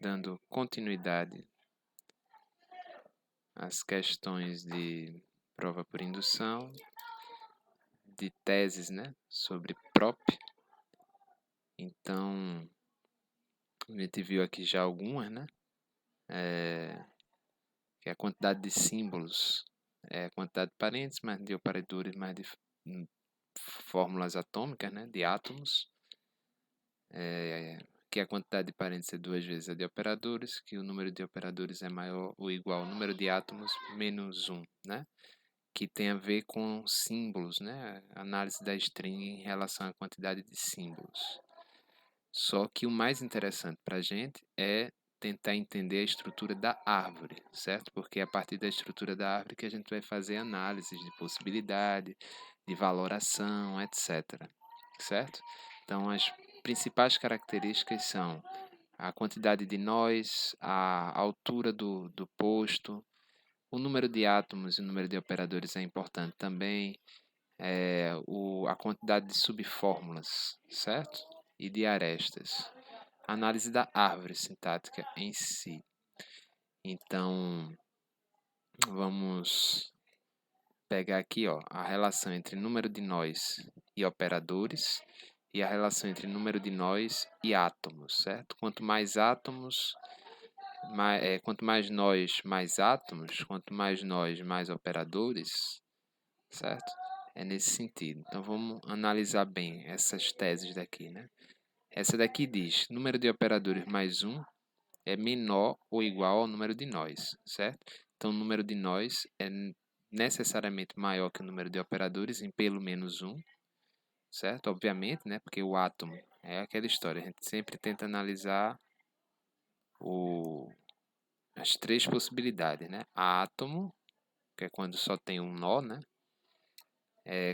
dando continuidade às questões de prova por indução, de teses, né, sobre prop. Então, a gente viu aqui já algumas, né, que é a quantidade de símbolos, é a quantidade de parênteses, mais de operadores, mais de fórmulas atômicas, né, de átomos, que a quantidade de parênteses é 2 vezes a de operadores, que o número de operadores é maior ou igual ao número de átomos menos 1, né? Que tem a ver com símbolos, né? A análise da string em relação à quantidade de símbolos. Só que o mais interessante para a gente é tentar entender a estrutura da árvore, certo? Porque é a partir da estrutura da árvore que a gente vai fazer análises de possibilidade, de valoração, etc. Certo? Então, as principais características são a quantidade de nós, a altura do posto, o número de átomos e o número de operadores é importante também, a quantidade de subfórmulas, certo? E de arestas. Análise da árvore sintática em si. Então, vamos pegar aqui, ó, a relação entre número de nós e operadores e a relação entre número de nós e átomos, certo? Quanto mais átomos, quanto mais nós, mais átomos, quanto mais nós, mais operadores, certo? É nesse sentido. Então, vamos analisar bem essas teses daqui, né? Essa daqui diz, número de operadores mais 1 é menor ou igual ao número de nós, certo? Então, o número de nós é necessariamente maior que o número de operadores em pelo menos 1, certo? Obviamente, né? Porque o átomo é aquela história. A gente sempre tenta analisar as três possibilidades, né? Átomo, que é quando só tem um nó, né?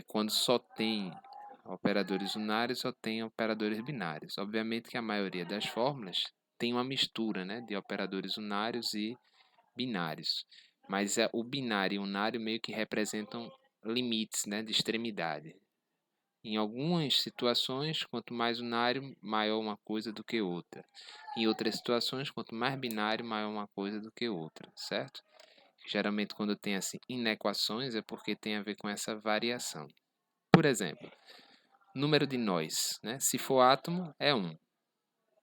Quando só tem operadores unários ou tem operadores binários. Obviamente que a maioria das fórmulas tem uma mistura, né, de operadores unários e binários. Mas o binário e o unário meio que representam limites, né, de extremidade. Em algumas situações, quanto mais unário, maior uma coisa do que outra. Em outras situações, quanto mais binário, maior uma coisa do que outra, certo? Geralmente, quando tem assim inequações, é porque tem a ver com essa variação. Por exemplo, número de nós, né? Se for átomo, é 1,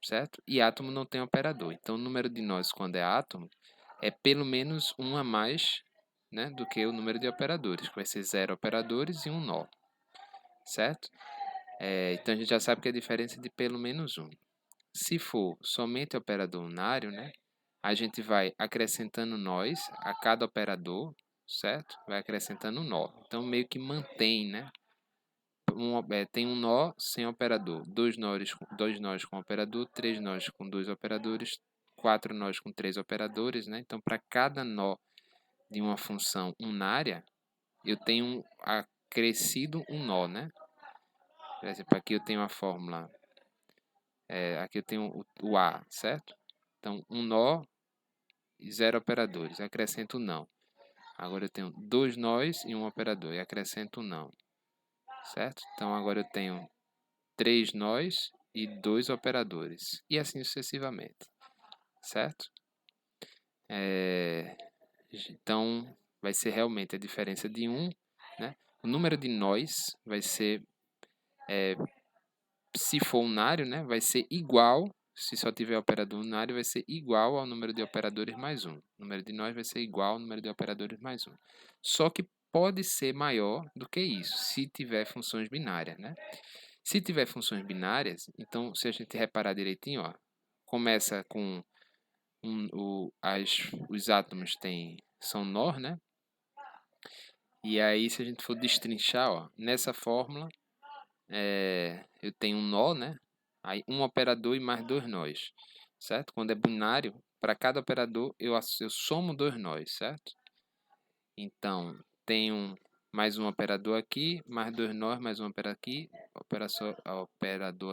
certo? E átomo não tem operador. Então, o número de nós, quando é átomo, é pelo menos 1 a mais, né, do que o número de operadores, que vai ser 0 operadores e 1 nó, certo? Então, a gente já sabe que é a diferença de pelo menos 1. Se for somente operador unário, né, a gente vai acrescentando nós a cada operador, certo? Vai acrescentando nó. Então, meio que mantém, né? Tem um nó sem operador, dois nós com operador, 3 nós com 2 operadores, 4 nós com 3 operadores, né? Então, para cada nó de uma função unária, eu tenho acrescido um nó, né? Por exemplo, aqui eu tenho a fórmula, aqui eu tenho o A, certo? Então, um nó e 0 operadores, acrescento não. Agora eu tenho 2 nós e um operador, e acrescento não, certo? Então, agora eu tenho 3 nós e 2 operadores, e assim sucessivamente, certo? Então, vai ser realmente a diferença de 1, né? O número de nós vai ser, se for unário, né? Vai ser igual, se só tiver operador unário, vai ser igual ao número de operadores mais 1. O número de nós vai ser igual ao número de operadores mais 1. Só que pode ser maior do que isso, se tiver funções binárias, né? Se tiver funções binárias, então, se a gente reparar direitinho, ó, começa com os átomos são nó, né? E aí, se a gente for destrinchar, ó, nessa fórmula, eu tenho um nó, né? Aí, um operador e mais 2 nós, certo? Quando é binário, para cada operador, eu somo 2 nós, certo? Então, tenho mais um operador aqui, mais 2 nós, mais um operador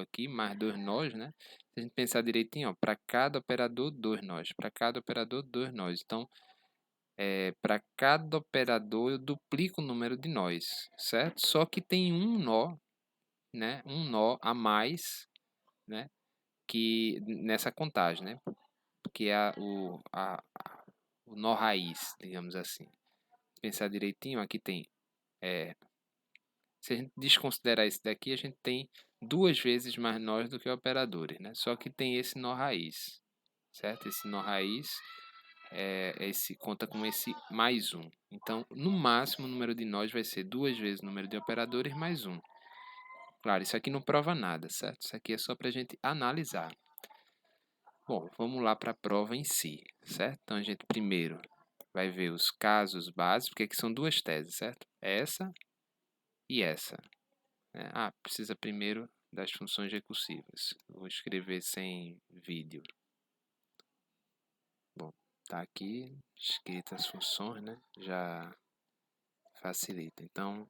aqui, mais 2 nós, né? Se a gente pensar direitinho, para cada operador, 2 nós. Para cada operador, 2 nós. Então, para cada operador, eu duplico o número de nós, certo? Só que tem um nó, né? Um nó a mais, né? Que nessa contagem, né? que é o nó raiz, digamos assim. Pensar direitinho, aqui tem... se a gente desconsiderar esse daqui, a gente tem 2 vezes mais nós do que operadores, né? Só que tem esse nó raiz, certo? Esse nó raiz conta com esse mais 1. Então, no máximo, o número de nós vai ser 2 vezes o número de operadores mais 1. Claro, isso aqui não prova nada, certo? Isso aqui é só para a gente analisar. Bom, vamos lá para a prova em si, certo? Então, a gente primeiro vai ver os casos básicos, porque aqui são 2 teses, certo? Essa e essa. Precisa primeiro das funções recursivas. Vou escrever sem vídeo. Bom, tá aqui escritas as funções, né? Já facilita. Então,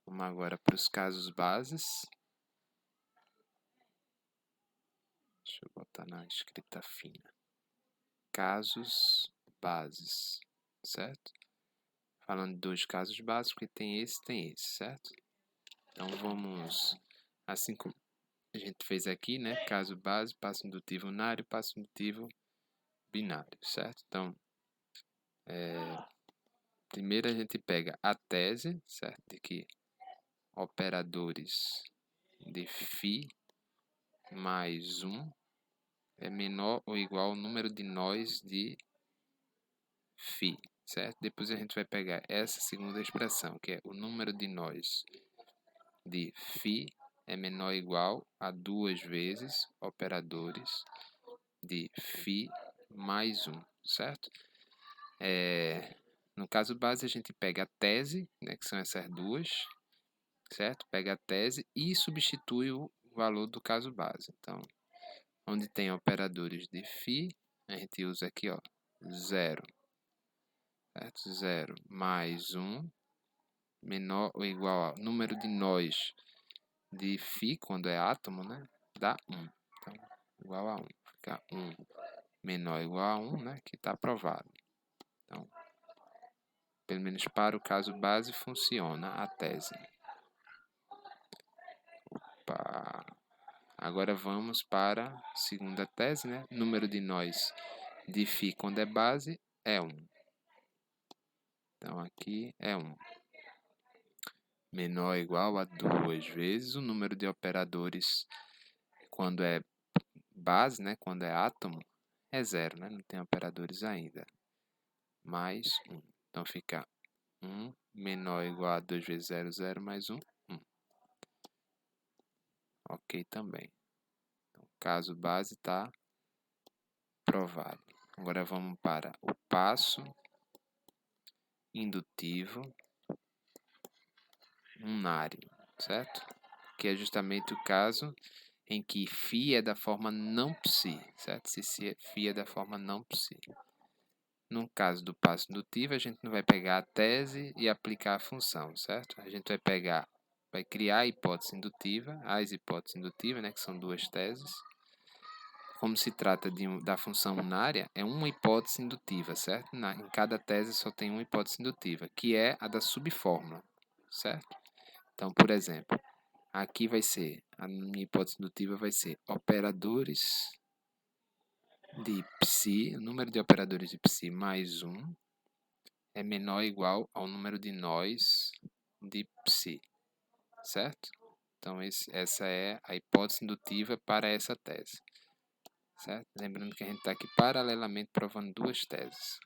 vamos agora para os casos bases. Deixa eu botar na escrita fina. Casos bases, certo? Falando de 2 casos básicos, que tem esse, certo? Então, vamos, assim como a gente fez aqui, né? Caso base, passo indutivo unário, passo indutivo binário, certo? Então, primeiro a gente pega a tese, certo? De que operadores de φ mais 1 é menor ou igual ao número de nós de φ, certo? Depois a gente vai pegar essa segunda expressão, que é o número de nós de φ é menor ou igual a 2 vezes operadores de φ mais 1, certo? No caso base, a gente pega a tese, né, que são essas duas, certo? Pega a tese e substitui o valor do caso base. Então, onde tem operadores de φ, a gente usa aqui, ó, 0, certo? 0 mais 1 menor ou igual ao número de nós de φ, quando é átomo, né? Dá 1. Então, igual a 1. Fica 1 menor ou igual a 1, né? Que está aprovado. Então, pelo menos para o caso base, funciona a tese. Opa. Agora vamos para a segunda tese, né? Número de nós de φ quando é base é 1. Então, aqui é 1. Menor ou igual a 2 vezes o número de operadores quando é base, né? Quando é átomo, é 0, né? Não tem operadores ainda. Mais 1. Então, fica 1 menor ou igual a 2 vezes 0, 0 mais 1, 1. Ok também. Então, caso base está provado. Agora vamos para o passo indutivo unário, certo? Que é justamente o caso em que φ é da forma não psi, certo? Se φ é da forma não psi. No caso do passo indutivo, a gente não vai pegar a tese e aplicar a função, certo? A gente vai criar a hipótese indutiva, as hipóteses indutivas, né, que são 2 teses. Como se trata da função unária, é uma hipótese indutiva, certo? Em cada tese só tem uma hipótese indutiva, que é a da subfórmula, certo? Então, por exemplo, aqui vai ser, a minha hipótese indutiva vai ser operadores de psi, o número de operadores de psi mais 1 é menor ou igual ao número de nós de psi, certo? Então, essa é a hipótese indutiva para essa tese. Certo? Lembrando que a gente está aqui paralelamente provando 2 teses.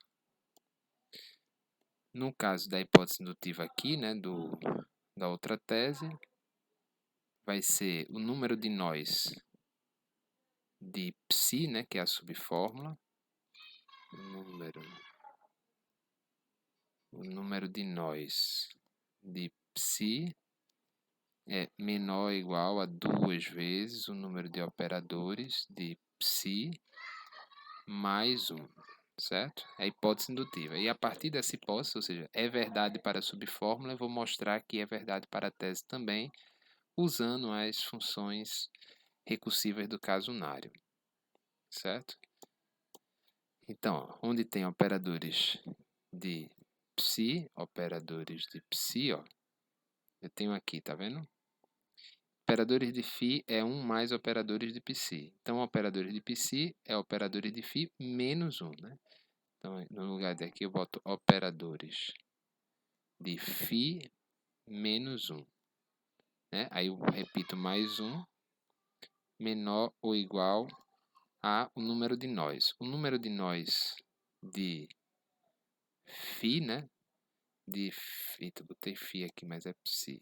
No caso da hipótese indutiva aqui, né, da outra tese, vai ser o número de nós de psi, né, que é a subfórmula. O número de nós de psi é menor ou igual a 2 vezes o número de operadores de psi mais 1. Certo? É a hipótese indutiva. E a partir dessa hipótese, ou seja, é verdade para a subfórmula, eu vou mostrar que é verdade para a tese também, usando as funções recursivas do caso unário. Certo? Então, onde tem operadores de psi, ó, eu tenho aqui, tá vendo? Operadores de φ é 1 mais operadores de psi. Então, operadores de psi é operadores de φ menos 1, né? Então, no lugar daqui eu boto operadores de φ menos 1. Né? Aí eu repito mais 1 menor ou igual a o número de nós. O número de nós de φ, né? De φ, eu botei φ aqui, mas é psi.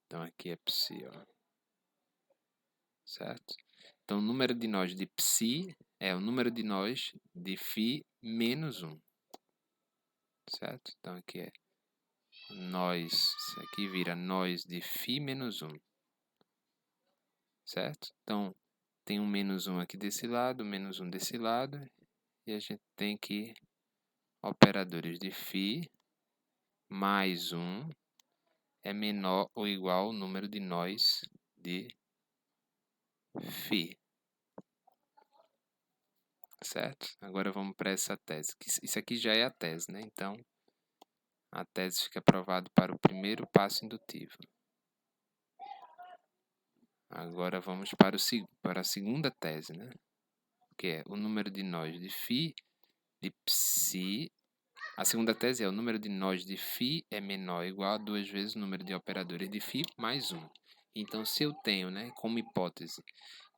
Então aqui é psi, ó. Certo? Então o número de nós de psi é o número de nós de φ menos 1. Certo? Então aqui é nós, isso aqui vira nós de φ menos 1. Certo? Então tem um menos 1 aqui desse lado, menos 1 desse lado, e a gente tem que operadores de φ mais 1 é menor ou igual ao número de nós de φ. Certo? Agora vamos para essa tese. Isso aqui já é a tese, né? Então, a tese fica aprovada para o primeiro passo indutivo. Agora vamos para a segunda tese, né? Que é o número de nós de φ de psi. A segunda tese é o número de nós de φ é menor ou igual a 2 vezes o número de operadores de φ mais 1. Então, se eu tenho, né, como hipótese,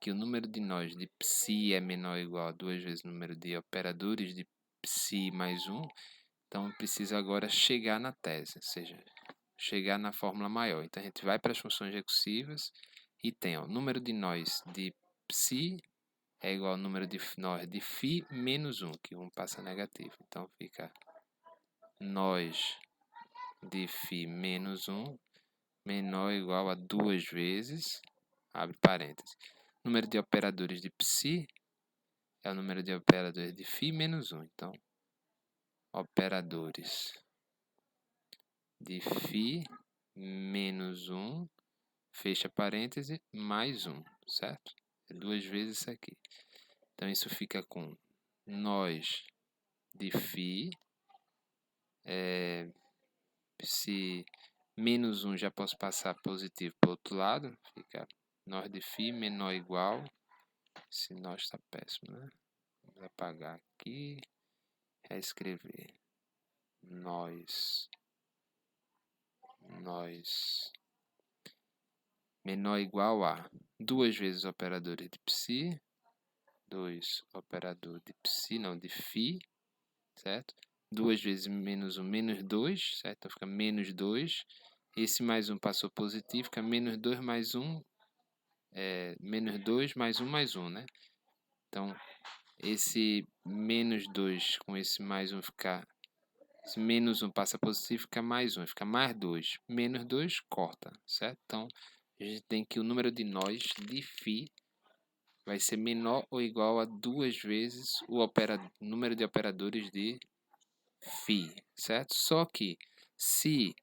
que o número de nós de psi é menor ou igual a 2 vezes o número de operadores de psi mais 1, então eu preciso agora chegar na tese, ou seja, chegar na fórmula maior. Então, a gente vai para as funções recursivas e tem o número de nós de psi é igual ao número de nós de φ menos 1, que 1 passa negativo. Então, fica nós de φ menos 1 menor ou igual a 2 vezes, abre parênteses, número de operadores de psi é o número de operadores de φ menos 1. Então, operadores de φ menos 1, fecha parêntese, mais 1, certo? É 2 vezes isso aqui. Então, isso fica com nós de φ, se menos 1 já posso passar positivo para o outro lado, fica nós de φ menor ou igual, esse nós está péssimo, né? Vamos apagar aqui, reescrever, nós menor ou igual a 2 vezes operadores de psi, 2 operador de psi, não, de φ, certo? 2 vezes menos 1, menos 2, certo? Então fica menos 2. Esse mais 1 passou positivo, fica menos 2 mais 1, menos 2 mais 1 mais 1, né? Então, esse menos 2 com esse mais 1 ficar... Esse menos 1 passa positivo, fica mais 1, fica mais 2. Menos 2 corta, certo? Então, a gente tem que o número de nós de φ vai ser menor ou igual a 2 vezes o número de operadores de φ, certo? Só que se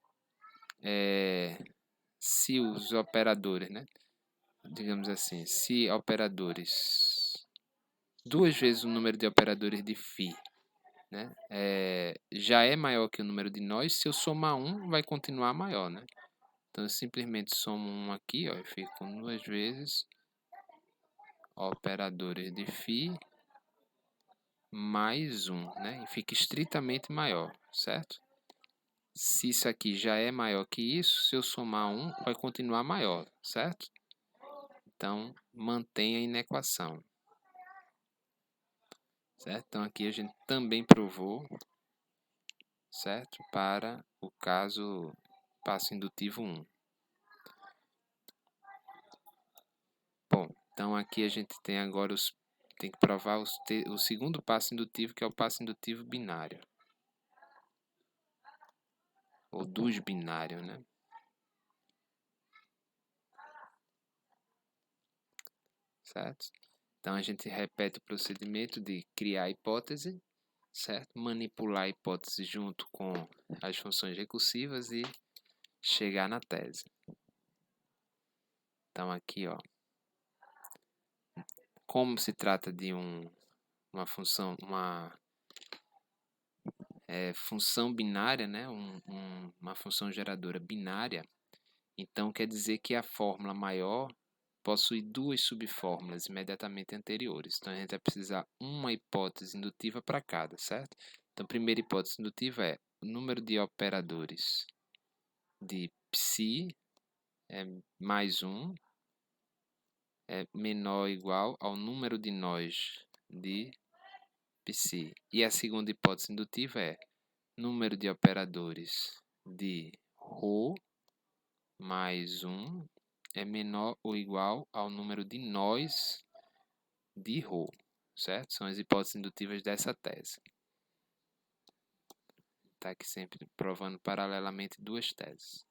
os operadores, né? Digamos assim, se operadores 2 vezes o número de operadores de φ, né? Já é maior que o número de nós, se eu somar 1, vai continuar maior, né? Então, eu simplesmente somo 1 aqui, ó, e fico com 2 vezes operadores de φ mais 1, né? E fica estritamente maior, certo? Se isso aqui já é maior que isso, se eu somar 1, vai continuar maior, certo? Então, mantenha a inequação. Certo? Então, aqui a gente também provou, certo? Para o passo indutivo 1. Bom, então aqui a gente tem agora tem que provar o segundo passo indutivo, que é o passo indutivo binário. Ou dos binários, né? Certo? Então a gente repete o procedimento de criar a hipótese, certo? Manipular a hipótese junto com as funções recursivas e chegar na tese. Então aqui, ó, como se trata de uma função, função binária, né? Uma função geradora binária, então quer dizer que a fórmula maior possui duas subfórmulas imediatamente anteriores. Então a gente vai precisar uma hipótese indutiva para cada, certo? Então a primeira hipótese indutiva é o número de operadores de psi é mais 1 é menor ou igual ao número de nós de psi. E a segunda hipótese indutiva é número de operadores de ρ mais 1 é menor ou igual ao número de nós de ρ, certo? São as hipóteses indutivas dessa tese. Está aqui sempre provando paralelamente duas teses.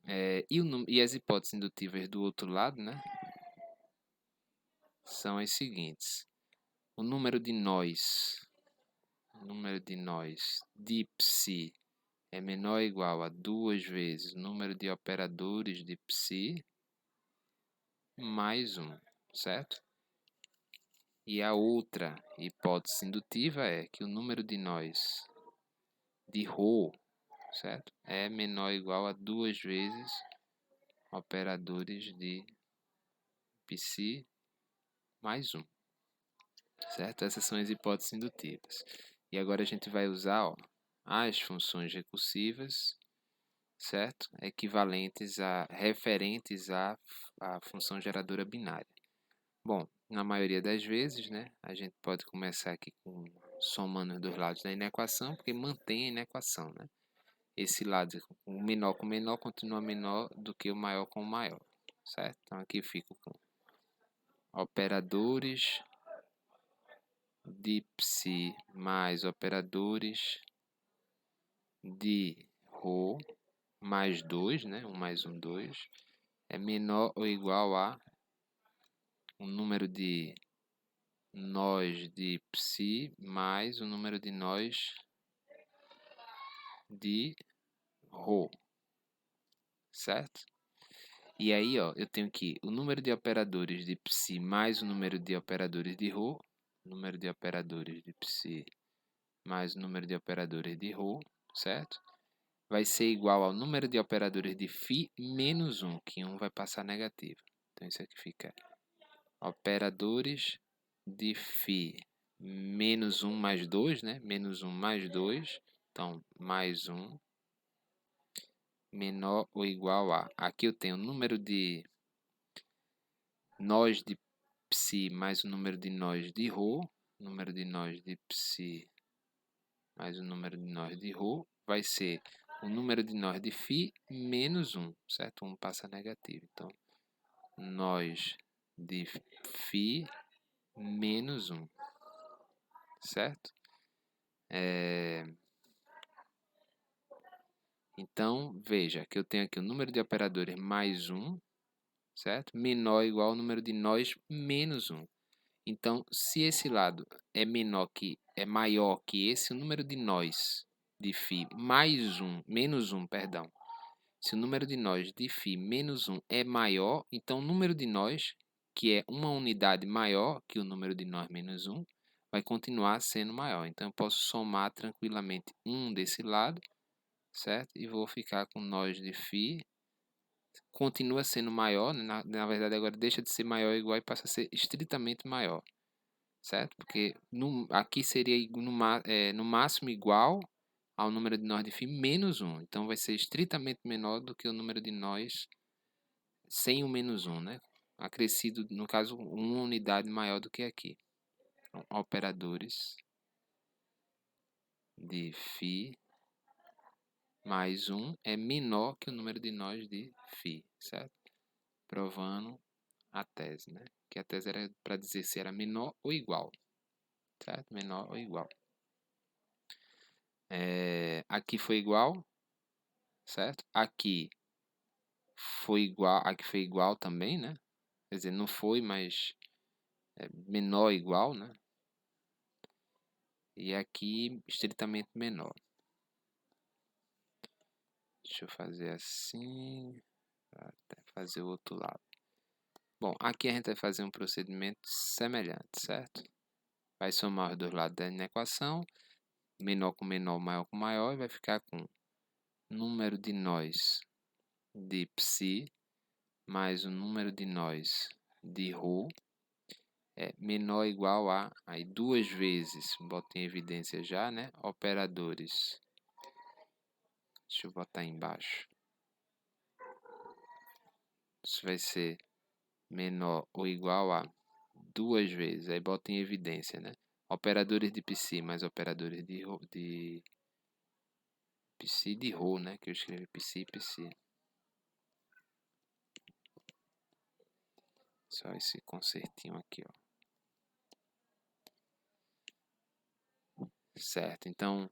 E as hipóteses indutivas do outro lado, né? São as seguintes. O número de nós de psi é menor ou igual a 2 vezes o número de operadores de psi mais 1, certo? E a outra hipótese indutiva é que o número de nós de ρ, certo? É menor ou igual a 2 vezes operadores de psi mais 1, certo? Essas são as hipóteses indutivas. E agora a gente vai usar, ó, as funções recursivas, certo? Referentes à função geradora binária. Bom, na maioria das vezes, né, a gente pode começar aqui somando os dois lados da inequação, porque mantém a inequação, né? Esse lado, o menor com o menor, continua menor do que o maior com o maior, certo? Então aqui eu fico com operadores de psi mais operadores de ρ mais 2, né? 1 mais 1, 2, é menor ou igual a o número de nós de psi mais o número de nós de ρ, certo? E aí, ó, eu tenho que o número de operadores de psi mais o número de operadores de ρ, número de operadores de psi mais o número de operadores de ρ, certo? Vai ser igual ao número de operadores de φ menos 1, que 1 vai passar negativo. Então, isso aqui fica operadores de φ menos 1 mais 2, né? Menos 1 mais 2, então, mais 1, menor ou igual a... Aqui eu tenho o número de nós de psi mais o número de nós de ρ, número de nós de psi mais o número de nós de ρ, vai ser o número de nós de φ menos 1, certo? 1 passa negativo. Então, nós de φ menos 1, certo? Então, veja que eu tenho aqui o número de operadores mais 1, certo? Menor ou igual ao número de nós menos 1. Então, se esse lado é maior que esse, o número de nós de φ menos 1, perdão. Se o número de nós de φ menos 1 é maior, então o número de nós, que é uma unidade maior que o número de nós menos 1, vai continuar sendo maior. Então, eu posso somar tranquilamente 1 desse lado, certo? E vou ficar com nós de φ. Continua sendo maior, né? Na verdade, agora deixa de ser maior ou igual e passa a ser estritamente maior, certo? Porque aqui seria no máximo igual ao número de nós de φ menos 1. Então, vai ser estritamente menor do que o número de nós sem o menos 1, né? Acrescido, no caso, uma unidade maior do que aqui. Então, operadores de φ mais 1 é menor que o número de nós de φ, certo? Provando a tese, né? Que a tese era para dizer se era menor ou igual, certo? Menor ou igual. Aqui foi igual, certo? Aqui foi igual também, né? Quer dizer, não foi, mas é menor ou igual, né? E aqui estritamente menor. Deixa eu fazer assim, até fazer o outro lado. Bom, aqui a gente vai fazer um procedimento semelhante, certo? Vai somar os dois lados da equação. menor com menor, maior com maior, e vai ficar com número de nós de psi mais o número de nós de ρ é menor ou igual a, aí 2 vezes, boto em evidência já, né? Operadores. Deixa eu botar embaixo. Isso vai ser menor ou igual a 2 vezes, aí boto em evidência, né? Operadores de psi mais operadores de psi de ρ, né? Que eu escrevi psi, psi. Só esse concertinho aqui, ó. Certo, então,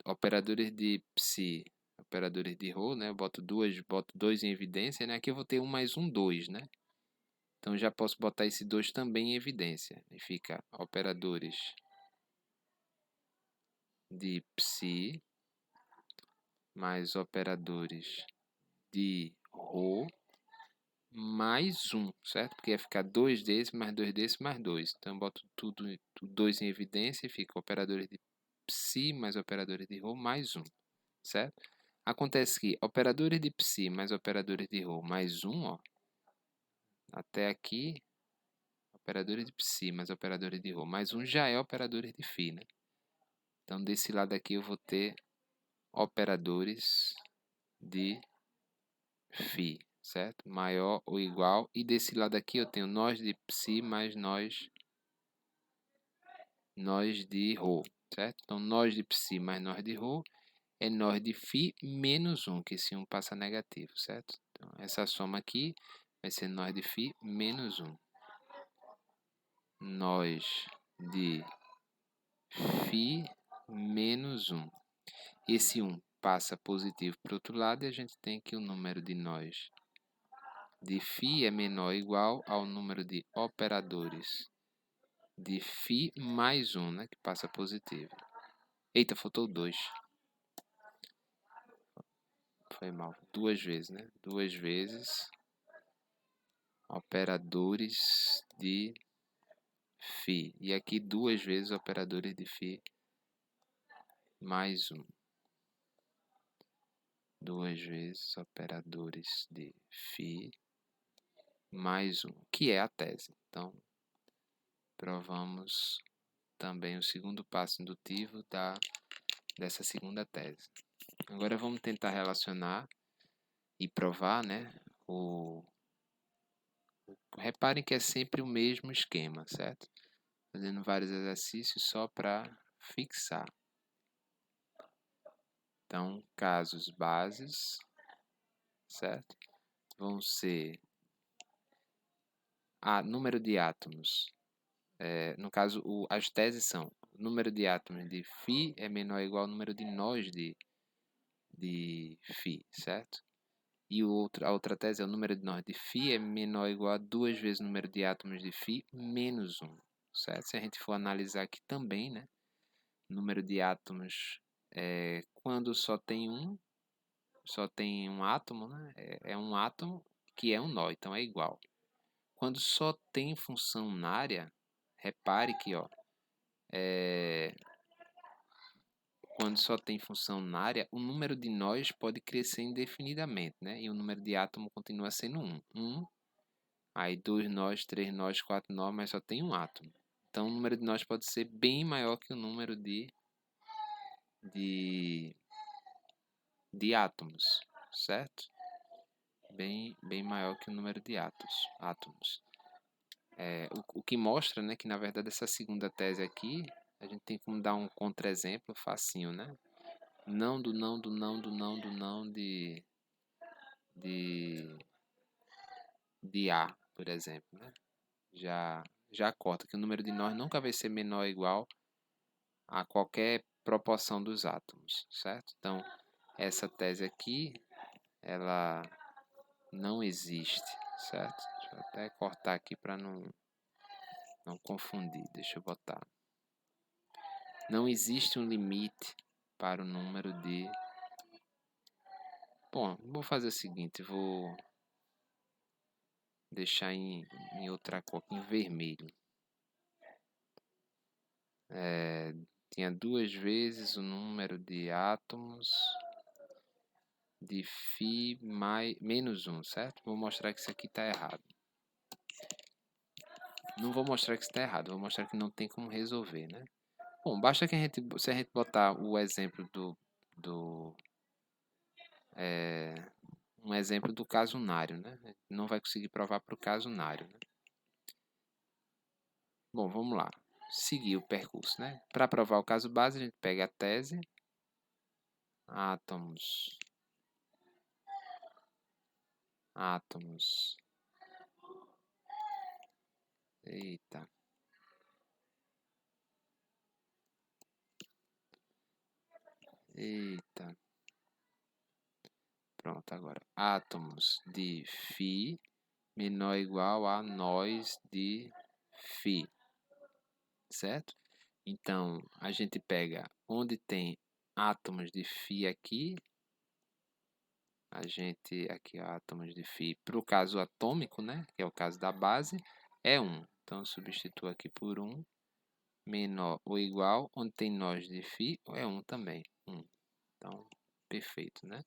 operadores de psi, operadores de ρ, né? Eu boto 2 em evidência, né? Aqui eu vou ter 1 mais 1, 2, né? Então, já posso botar esse 2 também em evidência. E fica operadores de psi mais operadores de ρ mais 1, certo? Porque ia ficar 2 desse, mais 2 desse, mais 2. Então, eu boto tudo 2 em evidência e fica operadores de psi mais operadores de ρ mais 1, certo? Acontece que operadores de psi mais operadores de ρ mais 1, ó, até aqui, operadores de psi mais operadores de ρ mais 1 já é operadores de φ, né? Então, desse lado aqui eu vou ter operadores de φ, certo? Maior ou igual. E desse lado aqui eu tenho nós de psi mais nós de ρ, certo? Então, nós de psi mais nós de ρ é nós de φ menos 1, que esse 1 passa negativo, certo? Então, essa soma aqui vai ser nós de φ menos 1. Nós de φ menos 1. Esse 1 passa positivo para o outro lado e a gente tem que o número de nós de φ é menor ou igual ao número de operadores de φ mais 1, né, que passa positivo. Eita, faltou 2. Foi mal. 2 vezes, né? 2 vezes operadores de φ. E aqui 2 vezes operadores de φ mais 1. 2 vezes operadores de φ mais 1, que é a tese. Então, provamos também o segundo passo indutivo dessa segunda tese. Agora vamos tentar relacionar e provar, né? Reparem que é sempre o mesmo esquema, certo? Fazendo vários exercícios só para fixar. Então, casos bases, certo? Vão ser número de átomos. No caso, as teses são: o número de átomos de φ é menor ou igual ao número de nós de φ, certo? E a outra tese é: o número de nós de φ é menor ou igual a 2 vezes o número de átomos de φ menos 1, certo? Se a gente for analisar aqui também, né? Número de átomos, quando só tem um átomo, né? É um átomo que é um nó, então é igual. Quando só tem funcionária, repare que, ó, quando só tem função na área, o número de nós pode crescer indefinidamente, né? E o número de átomo continua sendo 1. 1, aí 2 nós, 3 nós, 4 nós, mas só tem um átomo. Então, o número de nós pode ser bem maior que o número de átomos, certo? Bem maior que o número de átomos. O que mostra, né, que na verdade essa segunda tese aqui, a gente tem como dar um contra-exemplo facinho, né? Não do não do não do não do não de A, por exemplo, né? Já corta que o número de nós nunca vai ser menor ou igual a qualquer proporção dos átomos, certo? Então, essa tese aqui, ela não existe, certo? Deixa eu até cortar aqui para não confundir. Deixa eu botar. Não existe um limite para o número de... Bom, vou fazer o seguinte, vou deixar em outra cor, em vermelho. tinha 2 vezes o número de átomos de Φ menos 1, certo? Vou mostrar que isso aqui está errado. Não vou mostrar que isso está errado, vou mostrar que não tem como resolver, né? Bom, basta que se a gente botar o exemplo um exemplo do caso unário, né? Não vai conseguir provar para o caso unário, né? Bom, vamos lá. Seguir o percurso, né? Para provar o caso base, a gente pega a tese, átomos, eita, pronto, agora, átomos de Φ menor ou igual a nós de Φ, certo? Então, a gente pega onde tem átomos de Φ aqui, aqui átomos de Φ, para o caso atômico, né, que é o caso da base, é 1. Então, eu substituo aqui por 1, menor ou igual, onde tem nós de Φ, é 1 também, 1. Então, perfeito, né?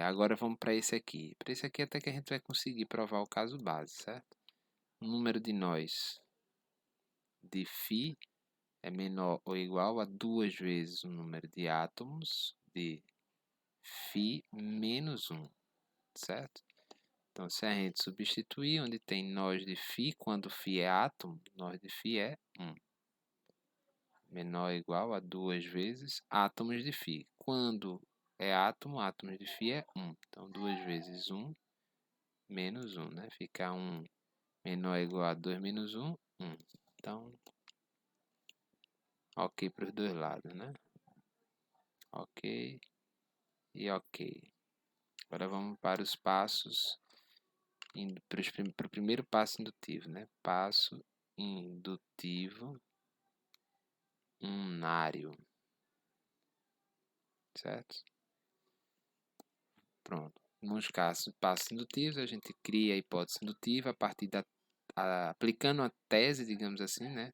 Agora vamos para esse aqui. Para esse aqui até que a gente vai conseguir provar o caso base, certo? O número de nós de Φ é menor ou igual a 2 vezes o número de átomos de Φ menos 1, certo? Então, se a gente substituir onde tem nós de Φ, quando Φ é átomo, nós de Φ é 1. Menor ou igual a 2 vezes átomos de Φ. Quando é átomo, átomos de Φ é 1. Então, 2 vezes 1 menos 1, né? Fica 1 menor ou igual a 2 menos 1, 1. Então, ok para os dois lados, né? Ok e ok. Agora vamos para os passos, indo para o primeiro passo indutivo, né? Passo indutivo unário, certo? Pronto. Nos casos passos indutivos, a gente cria a hipótese indutiva a partir aplicando a tese, digamos assim, né?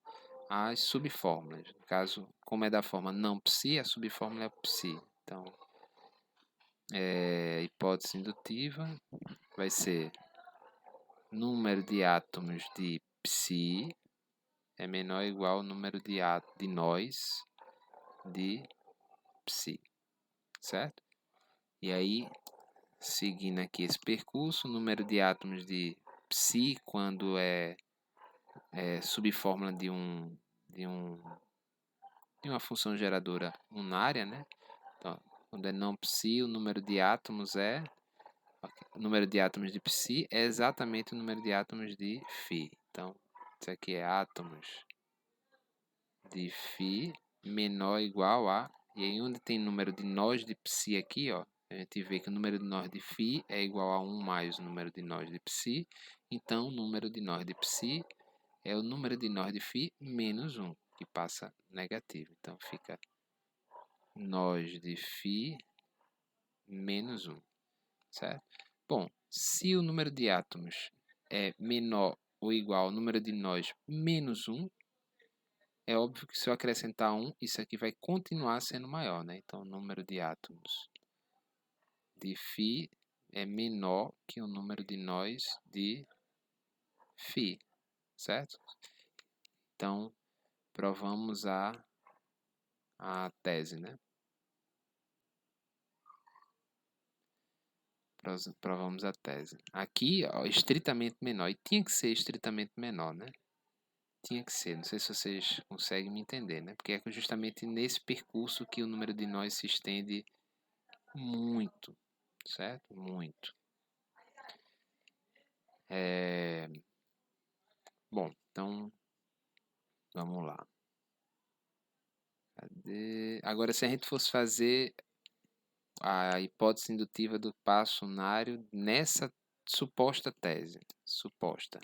As subfórmulas. No caso, como é da forma não psi, a subfórmula é psi. Então, hipótese indutiva vai ser número de átomos de psi é menor ou igual ao número de nós de psi, certo? E aí, seguindo aqui esse percurso, o número de átomos de psi, quando é subfórmula de uma função geradora unária, né? Então, quando é não psi, o número de átomos o número de átomos de psi é exatamente o número de átomos de Φ. Então, isso aqui é átomos de Φ menor ou igual a, e aí onde tem número de nós de psi aqui, ó, a gente vê que o número de nós de Φ é igual a 1 mais o número de nós de psi, então o número de nós de psi é o número de nós de Φ menos 1, que passa negativo. Então fica nós de Φ menos 1, certo? Bom, se o número de átomos é menor ou igual ao número de nós menos 1, é óbvio que se eu acrescentar 1, isso aqui vai continuar sendo maior, né? Então, o número de átomos de Φ é menor que o número de nós de Φ, certo? Então, provamos a tese, né? Provamos a tese. Aqui, ó, estritamente menor. E tinha que ser estritamente menor, né? Tinha que ser. Não sei se vocês conseguem me entender, né? Porque é justamente nesse percurso que o número de nós se estende muito, certo? Muito. Bom, então, vamos lá. Agora, se a gente fosse fazer a hipótese indutiva do passo unário nessa suposta tese, suposta.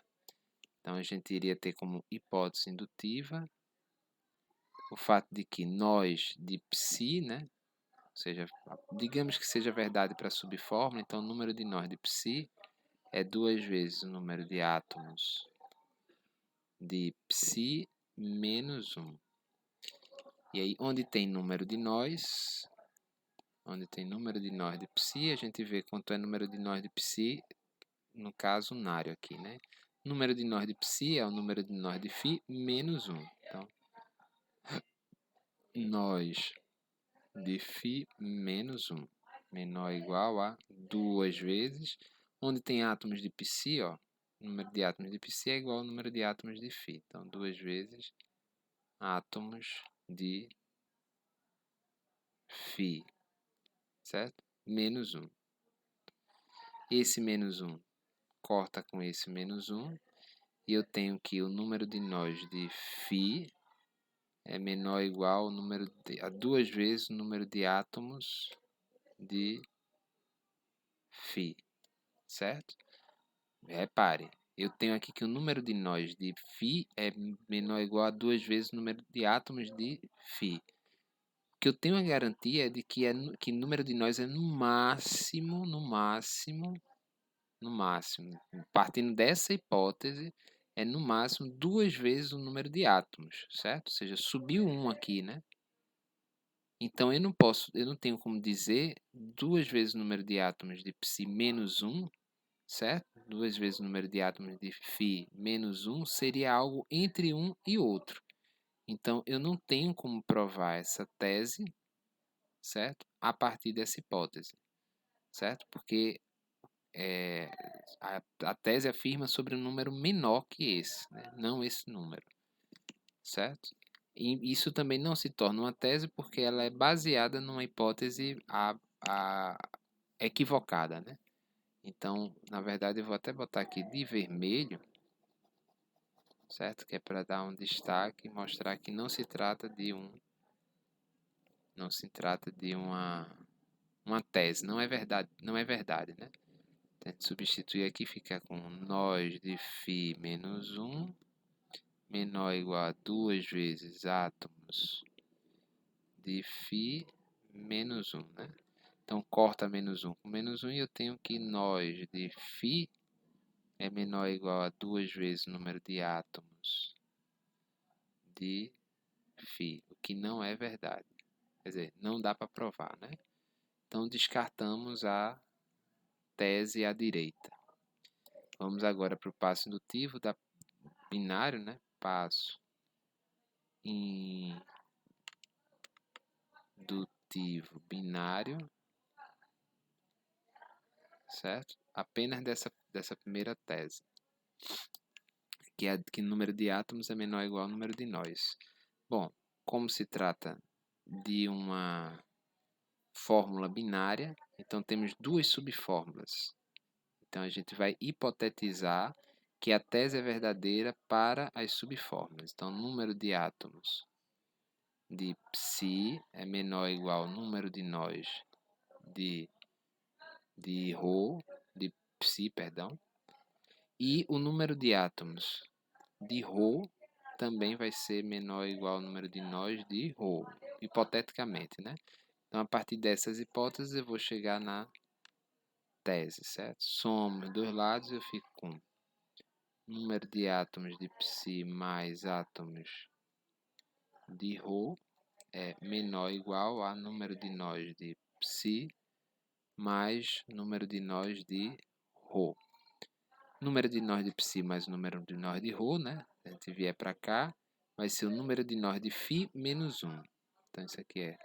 Então, a gente iria ter como hipótese indutiva o fato de que nós de psi, né? Ou seja, digamos que seja verdade para a subfórmula, então o número de nós de psi é 2 vezes o número de átomos de psi menos 1. E aí, onde tem número de nós, de psi, a gente vê quanto é número de nós de psi, no caso, unário aqui, né? Número de nós de psi é o número de nós de φ menos 1. Então, nós de φ menos 1 menor ou igual a 2 vezes, onde tem átomos de psi, ó, o número de átomos de psi é igual ao número de átomos de φ. Então, 2 vezes átomos de φ, certo? Menos 1. Esse menos 1 corta com esse menos 1, e eu tenho que o número de nós de φ é menor ou igual ao número a 2 vezes o número de átomos de φ, certo? Repare, eu tenho aqui que o número de nós de φ é menor ou igual a 2 vezes o número de átomos de φ. O que eu tenho a garantia é de que, que o número de nós é no máximo, partindo dessa hipótese, é no máximo 2 vezes o número de átomos, certo? Ou seja, subiu 1 aqui, né? Então eu não tenho como dizer 2 vezes o número de átomos de psi menos 1, certo? 2 vezes o número de átomos de φ menos 1 seria algo entre um e outro. Então eu não tenho como provar essa tese, certo? A partir dessa hipótese, certo? Porque a tese afirma sobre um número menor que esse, né? Não esse número, certo? E isso também não se torna uma tese porque ela é baseada numa hipótese equivocada, né? Então, na verdade, eu vou até botar aqui de vermelho, certo? Que é para dar um destaque e mostrar que não se trata de uma tese, não é verdade, né? Então, a gente substitui aqui, fica com nós de φ menos 1 menor ou igual a 2 vezes átomos de φ menos 1, né? Então, corta menos 1 com menos 1 e eu tenho que nós de φ é menor ou igual a 2 vezes o número de átomos de φ, o que não é verdade. Quer dizer, não dá para provar, né? Então, descartamos a tese à direita. Vamos agora para o passo indutivo da binário, né? Passo indutivo binário, certo? Apenas dessa primeira tese, que é que o número de átomos é menor ou igual ao número de nós. Bom, como se trata de uma fórmula binária, então temos duas subfórmulas. Então a gente vai hipotetizar que a tese é verdadeira para as subfórmulas. Então, o número de átomos de psi é menor ou igual ao número de nós de psi, perdão. E o número de átomos de ρ também vai ser menor ou igual ao número de nós de ρ, hipoteticamente, né? Então, a partir dessas hipóteses, eu vou chegar na tese, certo? Somo os dois lados, eu fico com número de átomos de psi mais átomos de ρ é menor ou igual a número de nós de psi mais número de nós de ρ. Número de nós de psi mais número de nós de ρ, né? Se a gente vier para cá, vai ser o número de nós de φ menos 1. Então, isso aqui é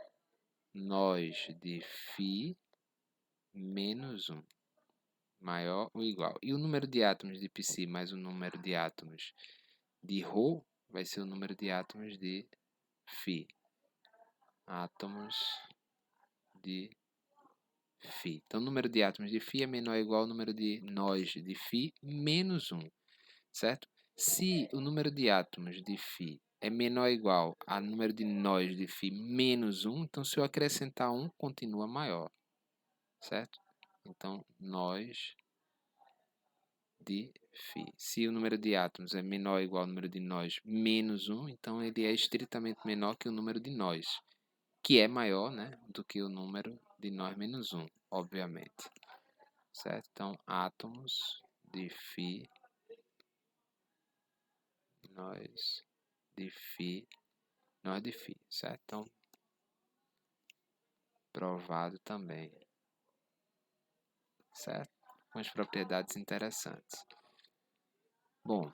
nós de φ menos 1. Maior ou igual. E o número de átomos de psi mais o número de átomos de ρ vai ser o número de átomos de φ. Átomos de φ. Então, o número de átomos de φ é menor ou igual ao número de nós de φ menos 1, certo? Se o número de átomos de φ é menor ou igual ao número de nós de φ menos 1, então se eu acrescentar 1, continua maior, certo? Então, nós de φ. Se o número de átomos é menor ou igual ao número de nós menos 1, então ele é estritamente menor que o número de nós, que é maior, né, do que o número de nós menos 1, obviamente. Certo? Então, átomos de φ, nós de φ menor de φ, certo? Então, provado também, certo? Com as propriedades interessantes. Bom,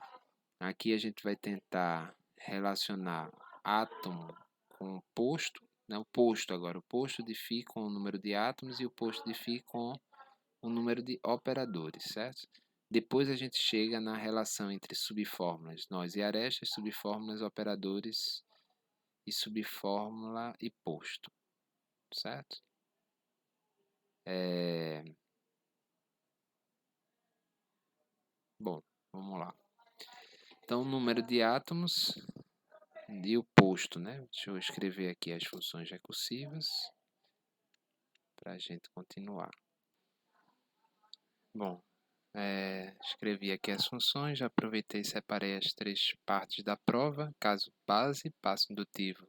aqui a gente vai tentar relacionar átomo com posto, né? O posto agora, o posto de φ com o número de átomos e o posto de φ com o número de operadores, certo? Depois a gente chega na relação entre subfórmulas, nós e arestas, subfórmulas, operadores e subfórmula e posto, certo? Bom, vamos lá. Então, o número de átomos e o posto, né? Deixa eu escrever aqui as funções recursivas para a gente continuar. Bom, escrevi aqui as funções, já aproveitei e separei as três partes da prova: caso base, passo indutivo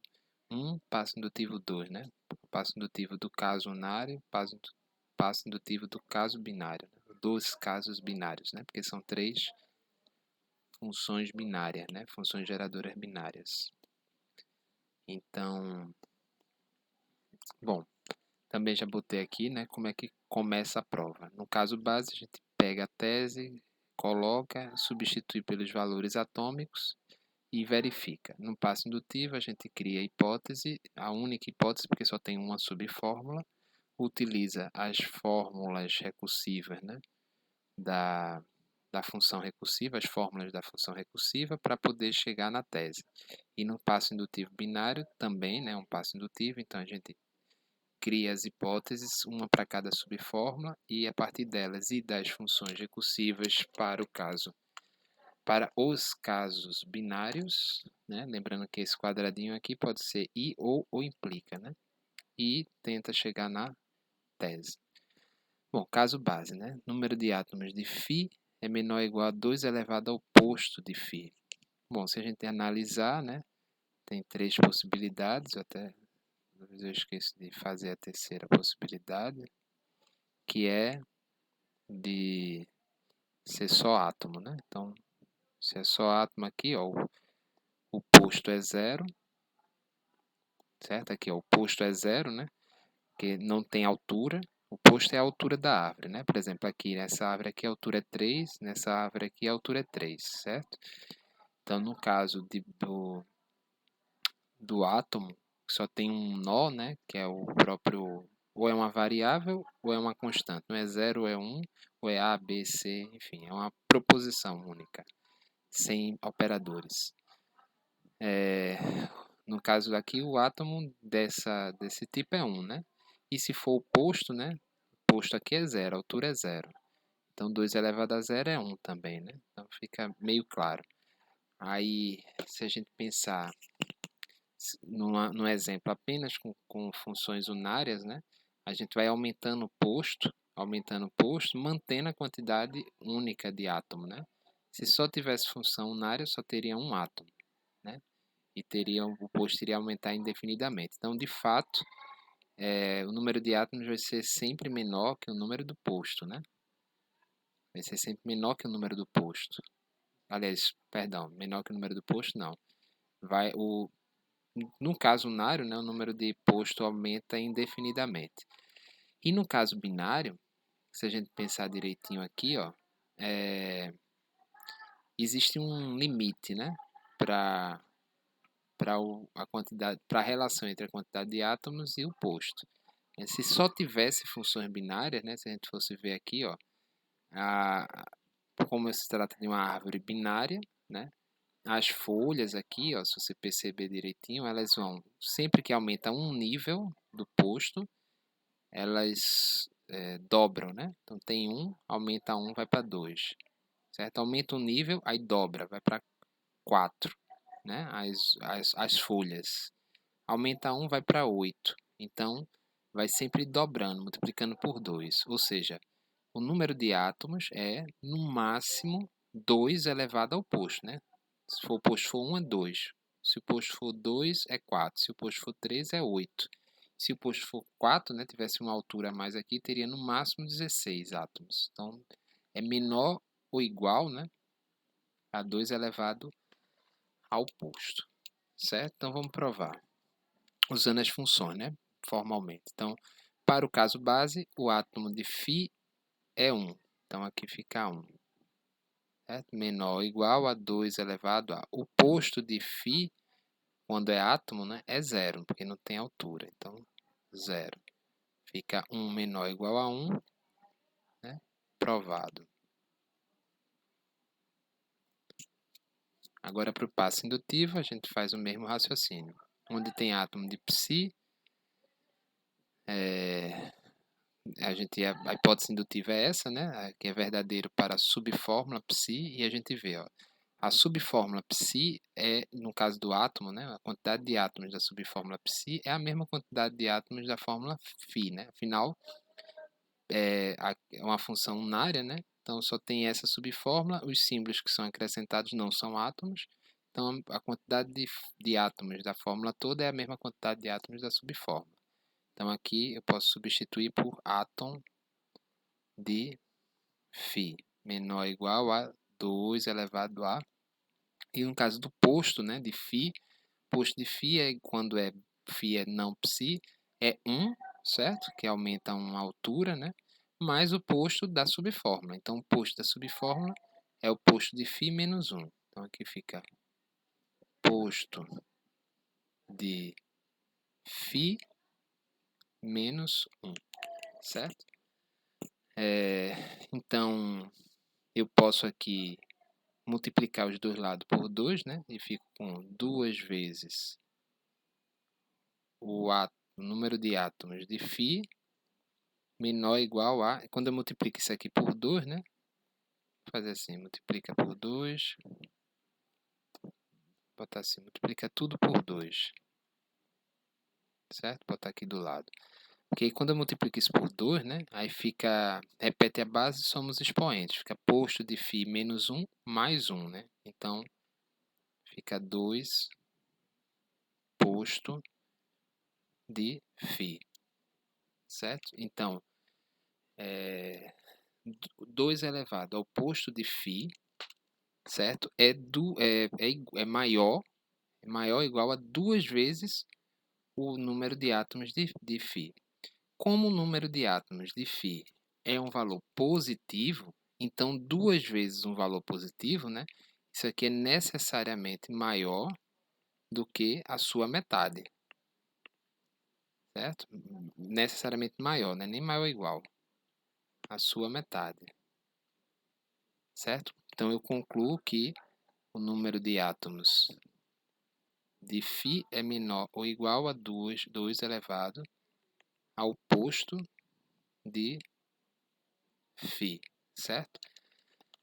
1, passo indutivo 2, né? Passo indutivo do caso unário, passo indutivo do caso binário, né? Dos casos binários, né? Porque são três funções binárias, né? Funções geradoras binárias. Então, bom, também já botei aqui, né? Como é que começa a prova. No caso base, a gente pega a tese, coloca, substitui pelos valores atômicos e verifica. No passo indutivo, a gente cria a hipótese, a única hipótese, porque só tem uma subfórmula, utiliza as fórmulas recursivas, né, da função recursiva, as fórmulas da função recursiva, para poder chegar na tese. E no passo indutivo binário também, né, um passo indutivo, então a gente cria as hipóteses, uma para cada subfórmula, e a partir delas e das funções recursivas para os casos binários, né? Lembrando que esse quadradinho aqui pode ser e ou implica, né? E tenta chegar na tese. Bom, caso base, né? Número de átomos de φ é menor ou igual a 2 elevado ao posto de φ. Bom, se a gente analisar, né? Tem três possibilidades, até eu esqueço de fazer a terceira possibilidade, que é de ser só átomo, né? Então, se é só átomo aqui, ó, o posto é zero, certo? Aqui, ó, o posto é zero, né? Porque não tem altura. O posto é a altura da árvore, né? Por exemplo, aqui nessa árvore aqui a altura é 3, nessa árvore aqui a altura é 3, certo? Então, no caso do átomo, só tem um nó, né? Que é o próprio, ou é uma variável ou é uma constante. Não é 0 ou é 1, ou é A, B, C, enfim, é uma proposição única, sem operadores. No caso aqui, o átomo desse tipo é 1, né? E se for o posto, né? O posto aqui é 0, a altura é 0. Então, 2 elevado a 0 é 1 também, né? Então, fica meio claro. Aí, se a gente pensar num exemplo apenas com funções unárias, né? A gente vai aumentando o posto, mantendo a quantidade única de átomo, né? Se só tivesse função unária, só teria um átomo, né? E o posto iria aumentar indefinidamente. Então, de fato, o número de átomos vai ser sempre menor que o número do posto, né? Vai ser sempre menor que o número do posto. Aliás, perdão, menor que o número do posto, não. No caso unário, né, o número de posto aumenta indefinidamente. E no caso binário, se a gente pensar direitinho aqui, ó, existe um limite, né, para a relação entre a quantidade de átomos e o posto. Se só tivesse funções binárias, né, se a gente fosse ver aqui, ó, como se trata de uma árvore binária, né, as folhas aqui, ó, se você perceber direitinho, elas vão, sempre que aumenta um nível do posto, elas dobram, né? Então tem 1, aumenta 1, vai para 2, certo? Aumenta um nível, aí dobra, vai para 4, né? As folhas. Aumenta 1, vai para 8. Então, vai sempre dobrando, multiplicando por 2. Ou seja, o número de átomos é, no máximo, 2 elevado ao posto, né? Se o posto for 1, é 2. Se o posto for 2, é 4. Se o posto for 3, é 8. Se o posto for 4, né, tivesse uma altura a mais aqui, teria no máximo 16 átomos. Então, é menor ou igual, né, a 2 elevado ao posto, certo? Então vamos provar, usando as funções, né? Formalmente. Então, para o caso base, o átomo de Φ é 1. Então aqui fica 1. Certo? Menor ou igual a 2 elevado a. O posto de Φ, quando é átomo, né, é 0, porque não tem altura. Então, 0. Fica 1 menor ou igual a 1, né? Provado. Agora, para o passo indutivo, a gente faz o mesmo raciocínio. Onde tem átomo de Ψ, a hipótese indutiva é essa, né? Que é verdadeiro para a subfórmula Ψ, e a gente vê, ó, a subfórmula Ψ é, no caso do átomo, né? A quantidade de átomos da subfórmula Ψ é a mesma quantidade de átomos da fórmula Φ, né? Afinal, é uma função unária, né? Então só tem essa subfórmula, os símbolos que são acrescentados não são átomos, então a quantidade de átomos da fórmula toda é a mesma quantidade de átomos da subfórmula. Então aqui eu posso substituir por átomo de Φ menor ou igual a 2 elevado a, e no caso do posto, né, de Φ, posto de Φ é quando Φ é não Ψ, é 1, certo? Que aumenta uma altura, né? Mais o posto da subfórmula. Então, o posto da subfórmula é o posto de Φ menos 1. Então, aqui fica posto de Φ menos 1, certo? Então, eu posso aqui multiplicar os dois lados por 2, né? E fico com 2 vezes o número de átomos de Φ menor ou igual a... Quando eu multiplico isso aqui por 2, né? Vou fazer assim, multiplica por 2. Botar assim, multiplica tudo por 2. Certo? Botar aqui do lado. Porque aí quando eu multiplico isso por 2, né? Aí fica... Repete a base e somos expoentes. Fica posto de Φ menos 1 mais 1, né? Então, fica 2 posto de Φ. Certo? Então, 2 elevado ao posto de Φ, certo? É maior ou igual a 2 vezes o número de átomos de Φ. Como o número de átomos de Φ é um valor positivo, então 2 vezes um valor positivo, né? Isso aqui é necessariamente maior do que a sua metade, certo? Necessariamente maior, né? Nem maior ou igual a sua metade, certo? Então eu concluo que o número de átomos de Φ é menor ou igual a 2 elevado ao posto de Φ, certo?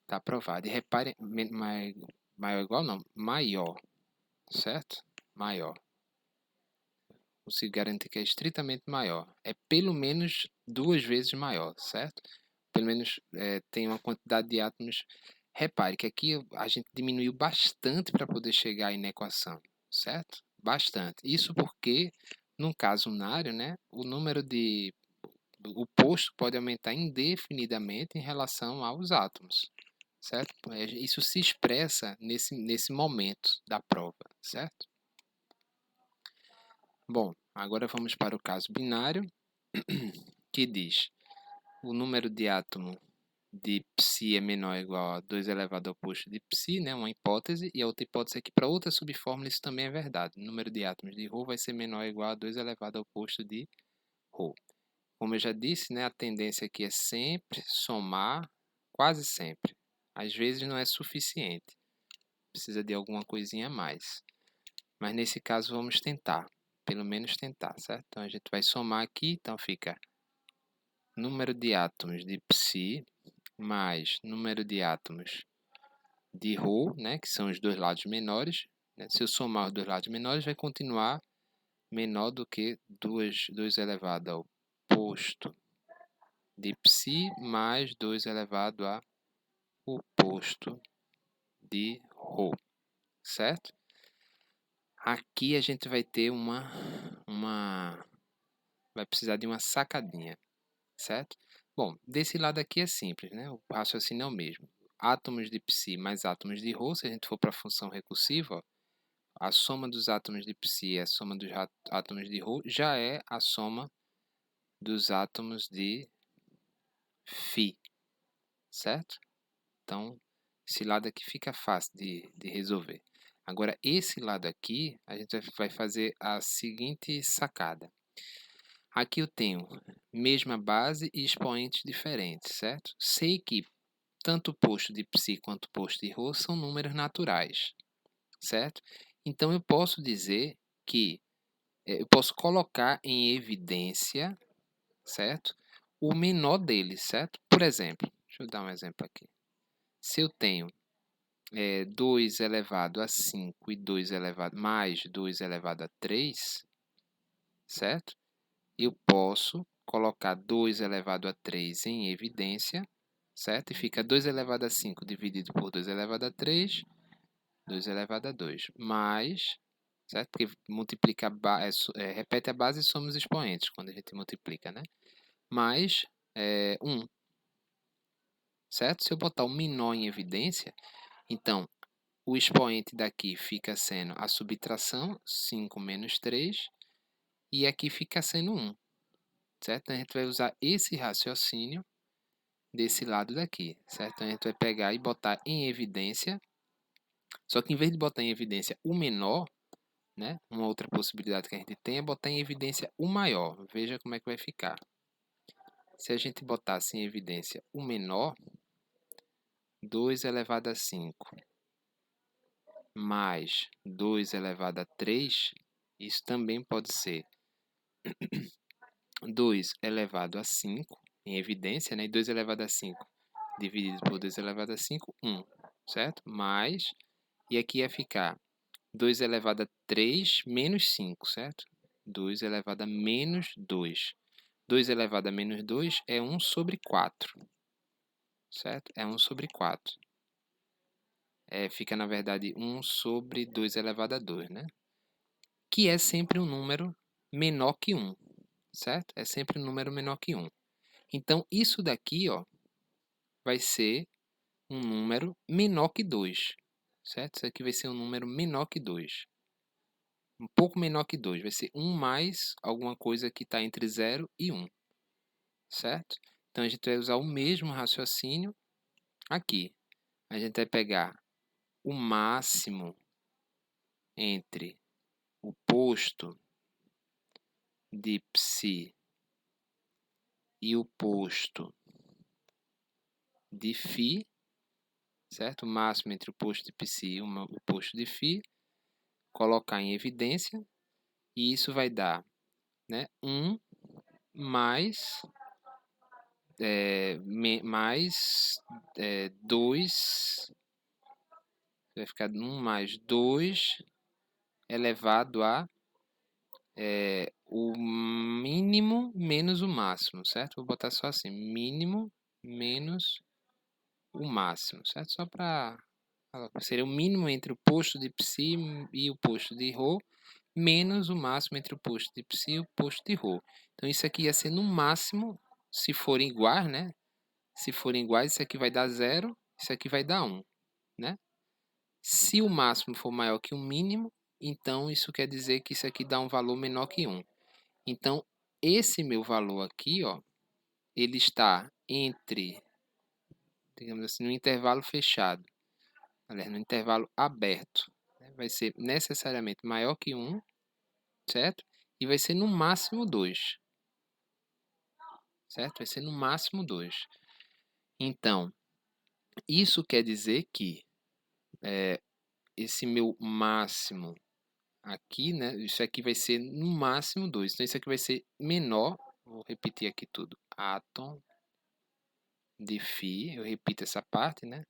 Está aprovado. E repare, maior ou igual não, maior, certo? Maior. Consigo garantir que é estritamente maior. É pelo menos 2 vezes maior, certo? Pelo menos tem uma quantidade de átomos. Repare que aqui a gente diminuiu bastante para poder chegar aí na equação, certo? Bastante. Isso porque, num caso unário, né, o posto pode aumentar indefinidamente em relação aos átomos, certo? Isso se expressa nesse momento da prova, certo? Bom, agora vamos para o caso binário, que diz o número de átomo de Ψ é menor ou igual a 2 elevado ao posto de Ψ, né? Uma hipótese, e a outra hipótese é que para outra subfórmula isso também é verdade. O número de átomos de Rho vai ser menor ou igual a 2 elevado ao posto de Rho. Como eu já disse, né, a tendência aqui é sempre somar, quase sempre. Às vezes não é suficiente, precisa de alguma coisinha a mais. Mas nesse caso vamos tentar, pelo menos tentar, certo? Então a gente vai somar aqui, então fica número de átomos de Ψ mais número de átomos de Rho, né, que são os dois lados menores. Né? Se eu somar os dois lados menores, vai continuar menor do que 2 elevado ao posto de Ψ mais 2 elevado ao posto de Rho, certo? Aqui a gente vai ter vai precisar de uma sacadinha, certo? Bom, desse lado aqui é simples, né? O raciocínio é o mesmo. Átomos de Ψ mais átomos de Rho, se a gente for para a função recursiva, ó, a soma dos átomos de Psi e a soma dos átomos de Rho já é a soma dos átomos de Φ, certo? Então, esse lado aqui fica fácil de resolver. Agora, esse lado aqui, a gente vai fazer a seguinte sacada. Aqui eu tenho mesma base e expoentes diferentes, certo? Sei que tanto o posto de Psi quanto o posto de Rho são números naturais, certo? Então, eu posso dizer que eu posso colocar em evidência, certo? O menor deles, certo? Por exemplo, deixa eu dar um exemplo aqui. Se eu tenho 2 elevado a 5 e 2 elevado mais 2 elevado a 3, certo? Eu posso colocar 2 elevado a 3 em evidência, certo? E fica 2 elevado a 5 dividido por 2 elevado a 3, 2 elevado a 2, mais, certo? Porque multiplica repete a base e soma os expoentes quando a gente multiplica, né? Mais 1, certo? Se eu botar o menor em evidência, então o expoente daqui fica sendo a subtração, 5 menos 3, e aqui fica sendo 1, certo? Então, a gente vai usar esse raciocínio desse lado daqui, certo? Então, a gente vai pegar e botar em evidência, só que em vez de botar em evidência o menor, né? Uma outra possibilidade que a gente tem é botar em evidência o maior. Veja como é que vai ficar. Se a gente botasse em evidência o menor, 2 elevado a 5 mais 2 elevado a 3, isso também pode ser 2 elevado a 5, em evidência, né? E 2 elevado a 5 dividido por 2 elevado a 5, 1, certo? Mais, e aqui ia ficar 2 elevado a 3 menos 5, certo? 2 elevado a menos 2. 2 elevado a menos 2 é 1 sobre 4, certo? É 1 sobre 4. Fica, na verdade, 1 sobre 2 elevado a 2, né? Que é sempre um número menor que 1, certo? É sempre um número menor que 1. Então, isso daqui, ó, vai ser um número menor que 2, certo? Isso aqui vai ser um número menor que 2. Um pouco menor que 2. Vai ser 1 mais alguma coisa que está entre 0 e 1, certo? Então, a gente vai usar o mesmo raciocínio aqui. A gente vai pegar o máximo entre o posto de Psi e o posto de Φ, certo? O máximo entre o posto de Psi e o posto de Φ, colocar em evidência, e isso vai dar, né, 1 mais, mais 2, vai ficar 1 mais 2 elevado a o mínimo menos o máximo, certo? Vou botar só assim, mínimo menos o máximo, certo? Só para... seria o mínimo entre o posto de Psi e o posto de Rho, menos o máximo entre o posto de Psi e o posto de Rho. Então, isso aqui ia ser no máximo, se forem iguais, né? Se forem iguais, isso aqui vai dar 0, isso aqui vai dar 1, né? Se o máximo for maior que o mínimo, então isso quer dizer que isso aqui dá um valor menor que 1. Então, esse meu valor aqui, ó, ele está entre, digamos assim, no intervalo fechado, aliás, no intervalo aberto. Vai ser necessariamente maior que 1, certo? E vai ser no máximo 2, certo? Vai ser no máximo 2. Então, isso quer dizer que esse meu máximo aqui, né? Isso aqui vai ser no máximo 2. Então, isso aqui vai ser menor. Vou repetir aqui tudo. Átomo de Φ. Eu repito essa parte, né?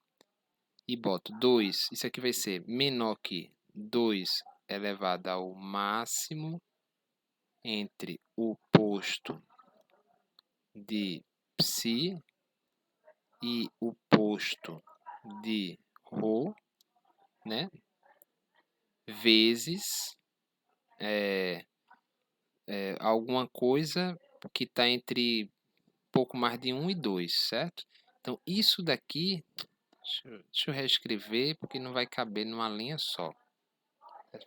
E boto 2. Isso aqui vai ser menor que 2 elevado ao máximo entre o posto de Psi e o posto de Rho, né? Vezes alguma coisa que está entre pouco mais de 1 e 2, certo? Então, isso daqui, deixa eu reescrever, porque não vai caber numa linha só.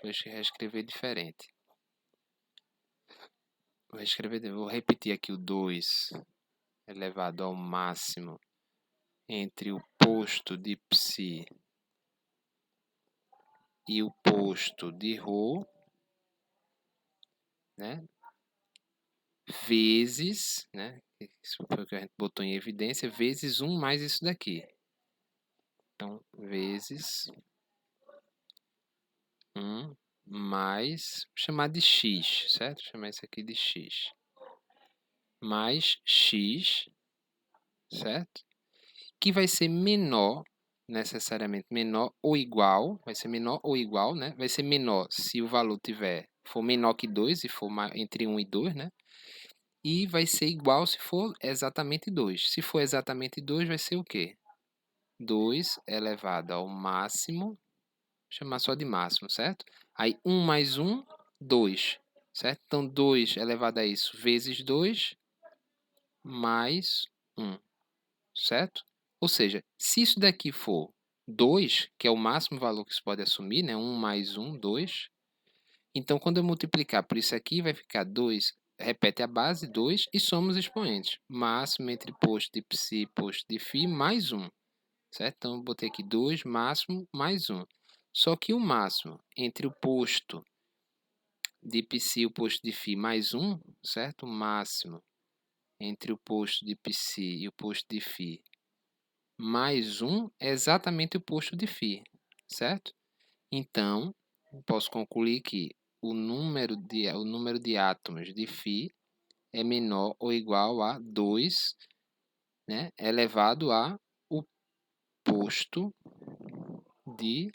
Vou escrever diferente. Vou repetir aqui o 2 elevado ao máximo entre o posto de psi e o posto de ρ, né? Vezes, né? Isso foi o que a gente botou em evidência, vezes 1 mais isso daqui. Então, vezes 1 mais, vou chamar de x, certo? Vou chamar isso aqui de x. Mais x, certo? Que vai ser menor, necessariamente menor ou igual, vai ser menor ou igual, né? Vai ser menor se o valor for menor que 2 e for entre 1 e 2, né? E vai ser igual se for exatamente 2. Se for exatamente 2, vai ser o quê? 2 elevado ao máximo, vou chamar só de máximo, certo? Aí 1 mais 1, 2, certo? Então 2 elevado a isso vezes 2 mais 1, certo? Ou seja, se isso daqui for 2, que é o máximo valor que se pode assumir, né? 1 mais 1, 2. Então, quando eu multiplicar por isso aqui, vai ficar 2, repete a base, 2, e somos expoentes. Máximo entre posto de psi e posto de φ mais 1. Certo? Então, eu botei aqui 2, máximo, mais 1. Só que o máximo entre o posto de psi e o posto de φ mais 1, certo? O máximo entre o posto de psi e o posto de φ mais 1 é exatamente o posto de φ, certo? Então, posso concluir que o número de átomos de φ é menor ou igual a 2, né, elevado a o posto de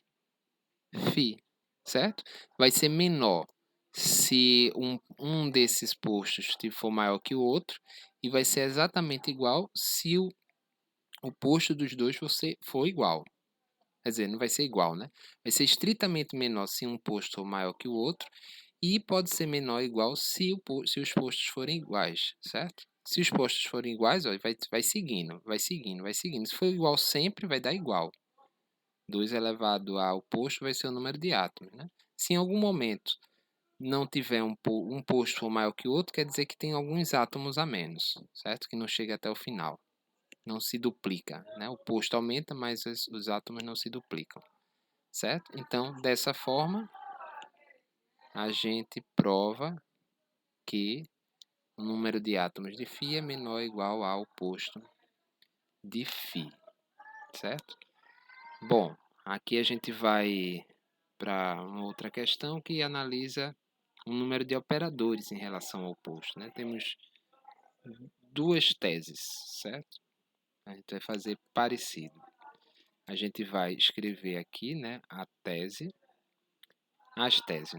φ, certo? Vai ser menor se um desses postos for maior que o outro, e vai ser exatamente igual se o posto dos dois for igual. Quer dizer, não vai ser igual, né? Vai ser estritamente menor se um posto for maior que o outro, e pode ser menor ou igual se os postos forem iguais, certo? Se os postos forem iguais, ó, vai seguindo, vai seguindo, vai seguindo. Se for igual sempre, vai dar igual. 2 elevado ao posto vai ser o número de átomos, né? Se em algum momento não tiver um posto for maior que o outro, quer dizer que tem alguns átomos a menos, certo? Que não chega até o final. Não se duplica, né? O posto aumenta, mas os átomos não se duplicam, certo? Então, dessa forma, a gente prova que o número de átomos de φ é menor ou igual ao posto de φ, certo? Bom, aqui a gente vai para uma outra questão que analisa o número de operadores em relação ao posto, né? Temos duas teses, certo? A gente vai fazer parecido. A gente vai escrever aqui, né, as teses,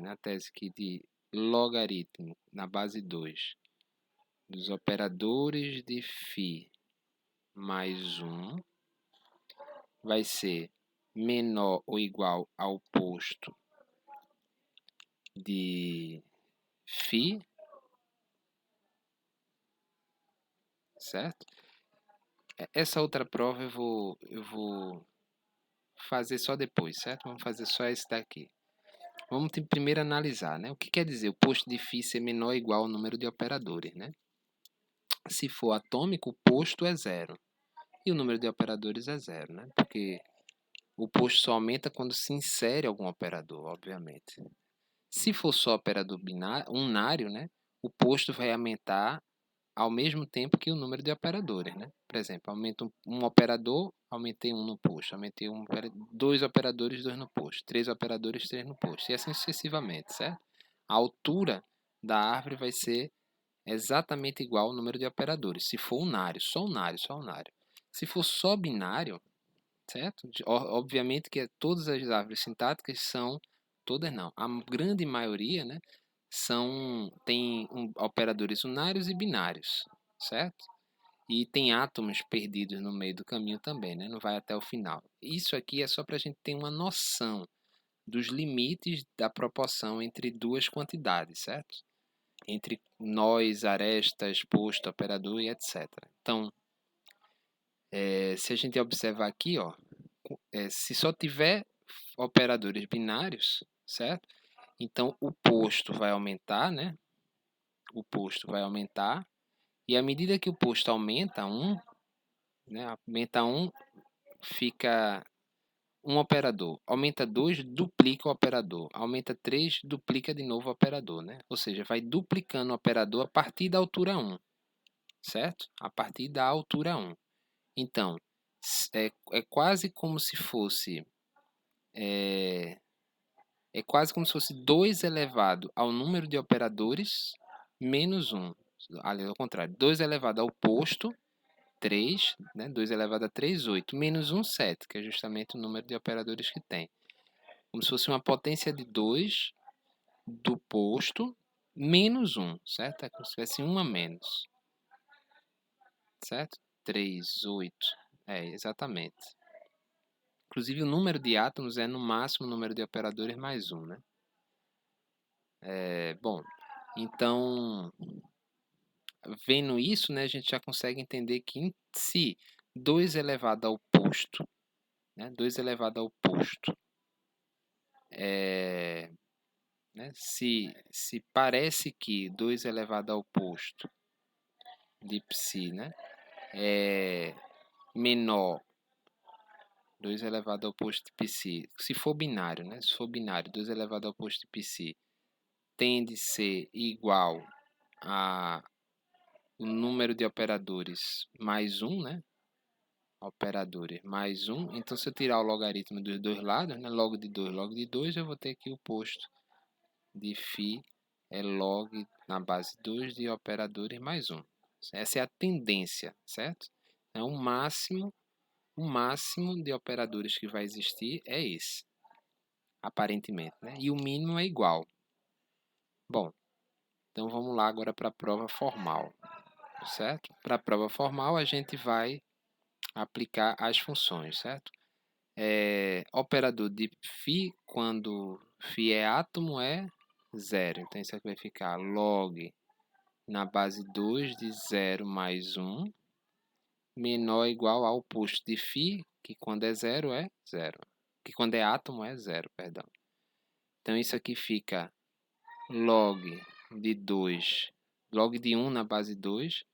né? A tese aqui de logaritmo na base 2 dos operadores de φ mais 1 vai ser menor ou igual ao posto de φ, certo? Essa outra prova eu vou fazer só depois, certo? Vamos fazer só esse daqui. Vamos primeiro analisar, né? O que quer dizer o posto de φ ser menor ou igual ao número de operadores, né? Se for atômico, o posto é 0. E o número de operadores é 0, né? Porque o posto só aumenta quando se insere algum operador, obviamente. Se for só operador unário, né? O posto vai aumentar ao mesmo tempo que o número de operadores, né? Por exemplo, aumenta um operador, aumentei um no posto, aumentei dois operadores, 2 no posto, 3 operadores, 3 no posto, e assim sucessivamente, certo? A altura da árvore vai ser exatamente igual ao número de operadores, se for unário, só unário, só unário. Se for só binário, certo? Obviamente que todas as árvores sintáticas são, todas não, a grande maioria, né? Tem operadores unários e binários, certo? E tem átomos perdidos no meio do caminho também, né? Não vai até o final. Isso aqui é só para a gente ter uma noção dos limites da proporção entre duas quantidades, certo? Entre nós, arestas, posto, operador e etc. Então, se a gente observar aqui, ó, se só tiver operadores binários, certo? Então, o posto vai aumentar, né? O posto vai aumentar. E à medida que o posto aumenta 1, né? Aumenta 1, fica um operador. Aumenta 2, duplica o operador. Aumenta 3, duplica de novo o operador, né? Ou seja, vai duplicando o operador a partir da altura 1, certo? A partir da altura 1. Então, é quase como se fosse... É quase como se fosse 2 elevado ao número de operadores menos 1. Ali, ao contrário, 2 elevado ao posto 3, né? 2 elevado a 3, 8, menos 1, 7, que é justamente o número de operadores que tem. Como se fosse uma potência de 2 do posto menos 1, certo? É como se tivesse 1 a menos, certo? 3, 8, exatamente. Inclusive, o número de átomos é no máximo o número de operadores mais 1, né? Bom, então, vendo isso, né, a gente já consegue entender que se 2 elevado ao posto, né, 2 elevado ao posto, né, se parece que 2 elevado ao posto de psi, né, é menor, 2 elevado ao posto de psi, se for binário, né, se for binário, 2 elevado ao posto de psi, tende a ser igual a o número de operadores mais 1, né, operadores mais 1. Então, se eu tirar o logaritmo dos dois lados, né, log de 2, eu vou ter aqui o posto de φ é log na base 2 de operadores mais 1. Essa é a tendência, certo? Então, o máximo de operadores que vai existir é esse, aparentemente, né? E o mínimo é igual. Bom, então vamos lá agora para a prova formal, certo? Para a prova formal, a gente vai aplicar as funções, certo? Operador de φ, quando φ é átomo, é 0. Então, isso aqui vai ficar log na base 2 de 0 mais 1, menor ou igual ao oposto de φ, que quando é 0 é 0. Que quando é átomo é 0, perdão. Então, isso aqui fica log de 2, log de 1 na base 2,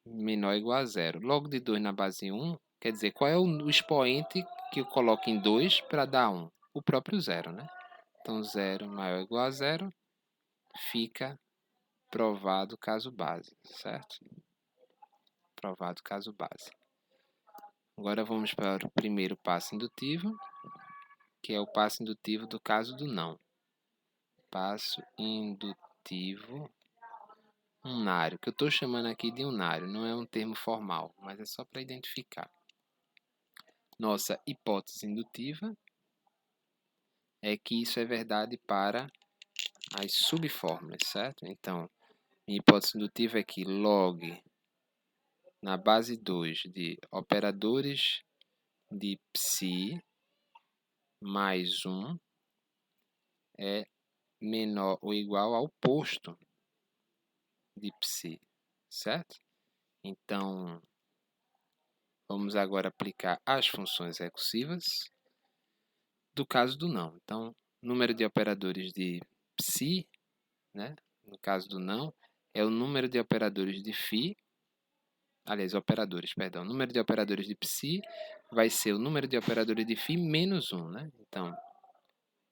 menor ou igual a 0. Log de 2 na base 1, quer dizer, qual é o expoente que eu coloco em 2 para dar 1? O próprio 0, né? Então, 0 maior ou igual a 0 fica provado caso base, certo? Provado caso base. Agora vamos para o primeiro passo indutivo, que é o passo indutivo do caso do não. Passo indutivo unário, que eu estou chamando aqui de unário, não é um termo formal, mas é só para identificar. Nossa hipótese indutiva é que isso é verdade para as subfórmulas, certo? Então, minha hipótese indutiva é que log na base 2 de operadores de psi mais 1 é menor ou igual ao posto de psi, certo? Então, vamos agora aplicar as funções recursivas do caso do não. Então, número de operadores de psi, né? No caso do não, é o número de operadores de φ, aliás, operadores, perdão. O número de operadores de psi vai ser o número de operadores de φ menos 1, né? Então,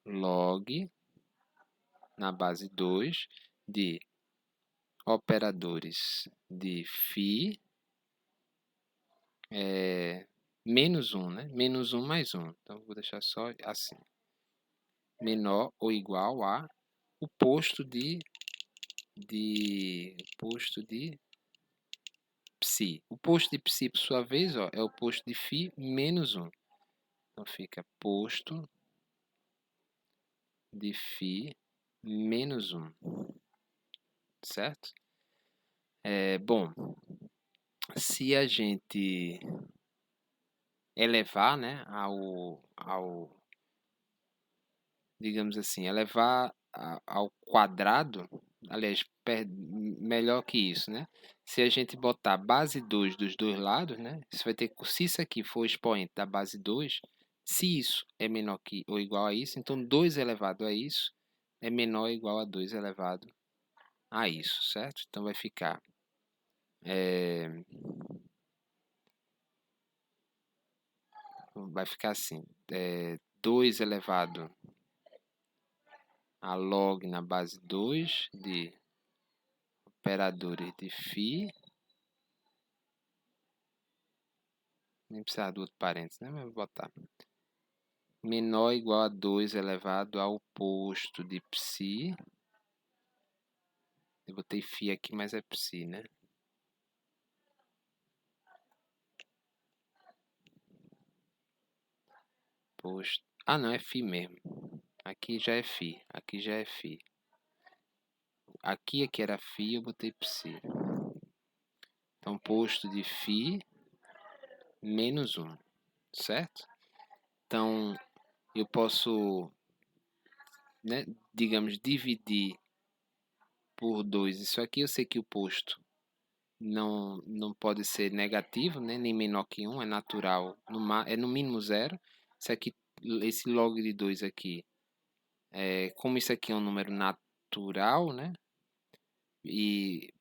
log na base 2 de operadores de φ menos 1, né? Menos 1 mais 1. Então, vou deixar só assim. Menor ou igual a o posto de psi. O posto de psi, por sua vez, ó, é o posto de φ menos 1. Então, fica posto de φ menos 1. Certo? Bom, se a gente elevar, né, digamos assim, elevar ao quadrado, aliás, melhor que isso, né? Se a gente botar base 2 dos dois lados, né? Você vai ter que, se isso aqui for o expoente da base 2, se isso é menor que ou igual a isso, então 2 elevado a isso é menor ou igual a 2 elevado a isso, certo? Então vai ficar assim, 2 elevado a log na base 2 de operadores de φ, nem precisar do outro parênteses, né? Mas vou botar menor ou igual a 2 elevado ao posto de psi. Eu botei φ aqui, mas é psi, né? Posto. Ah, não, é φ mesmo. Aqui já é φ. Aqui já é φ. Aqui era φ, eu botei psi. Então, posto de φ menos 1, certo? Então, eu posso, né, digamos, dividir por 2 isso aqui. Eu sei que o posto não pode ser negativo, né, nem menor que 1, é natural, é no mínimo 0. Isso aqui, esse log de 2 aqui, como isso aqui é um número natural, né, e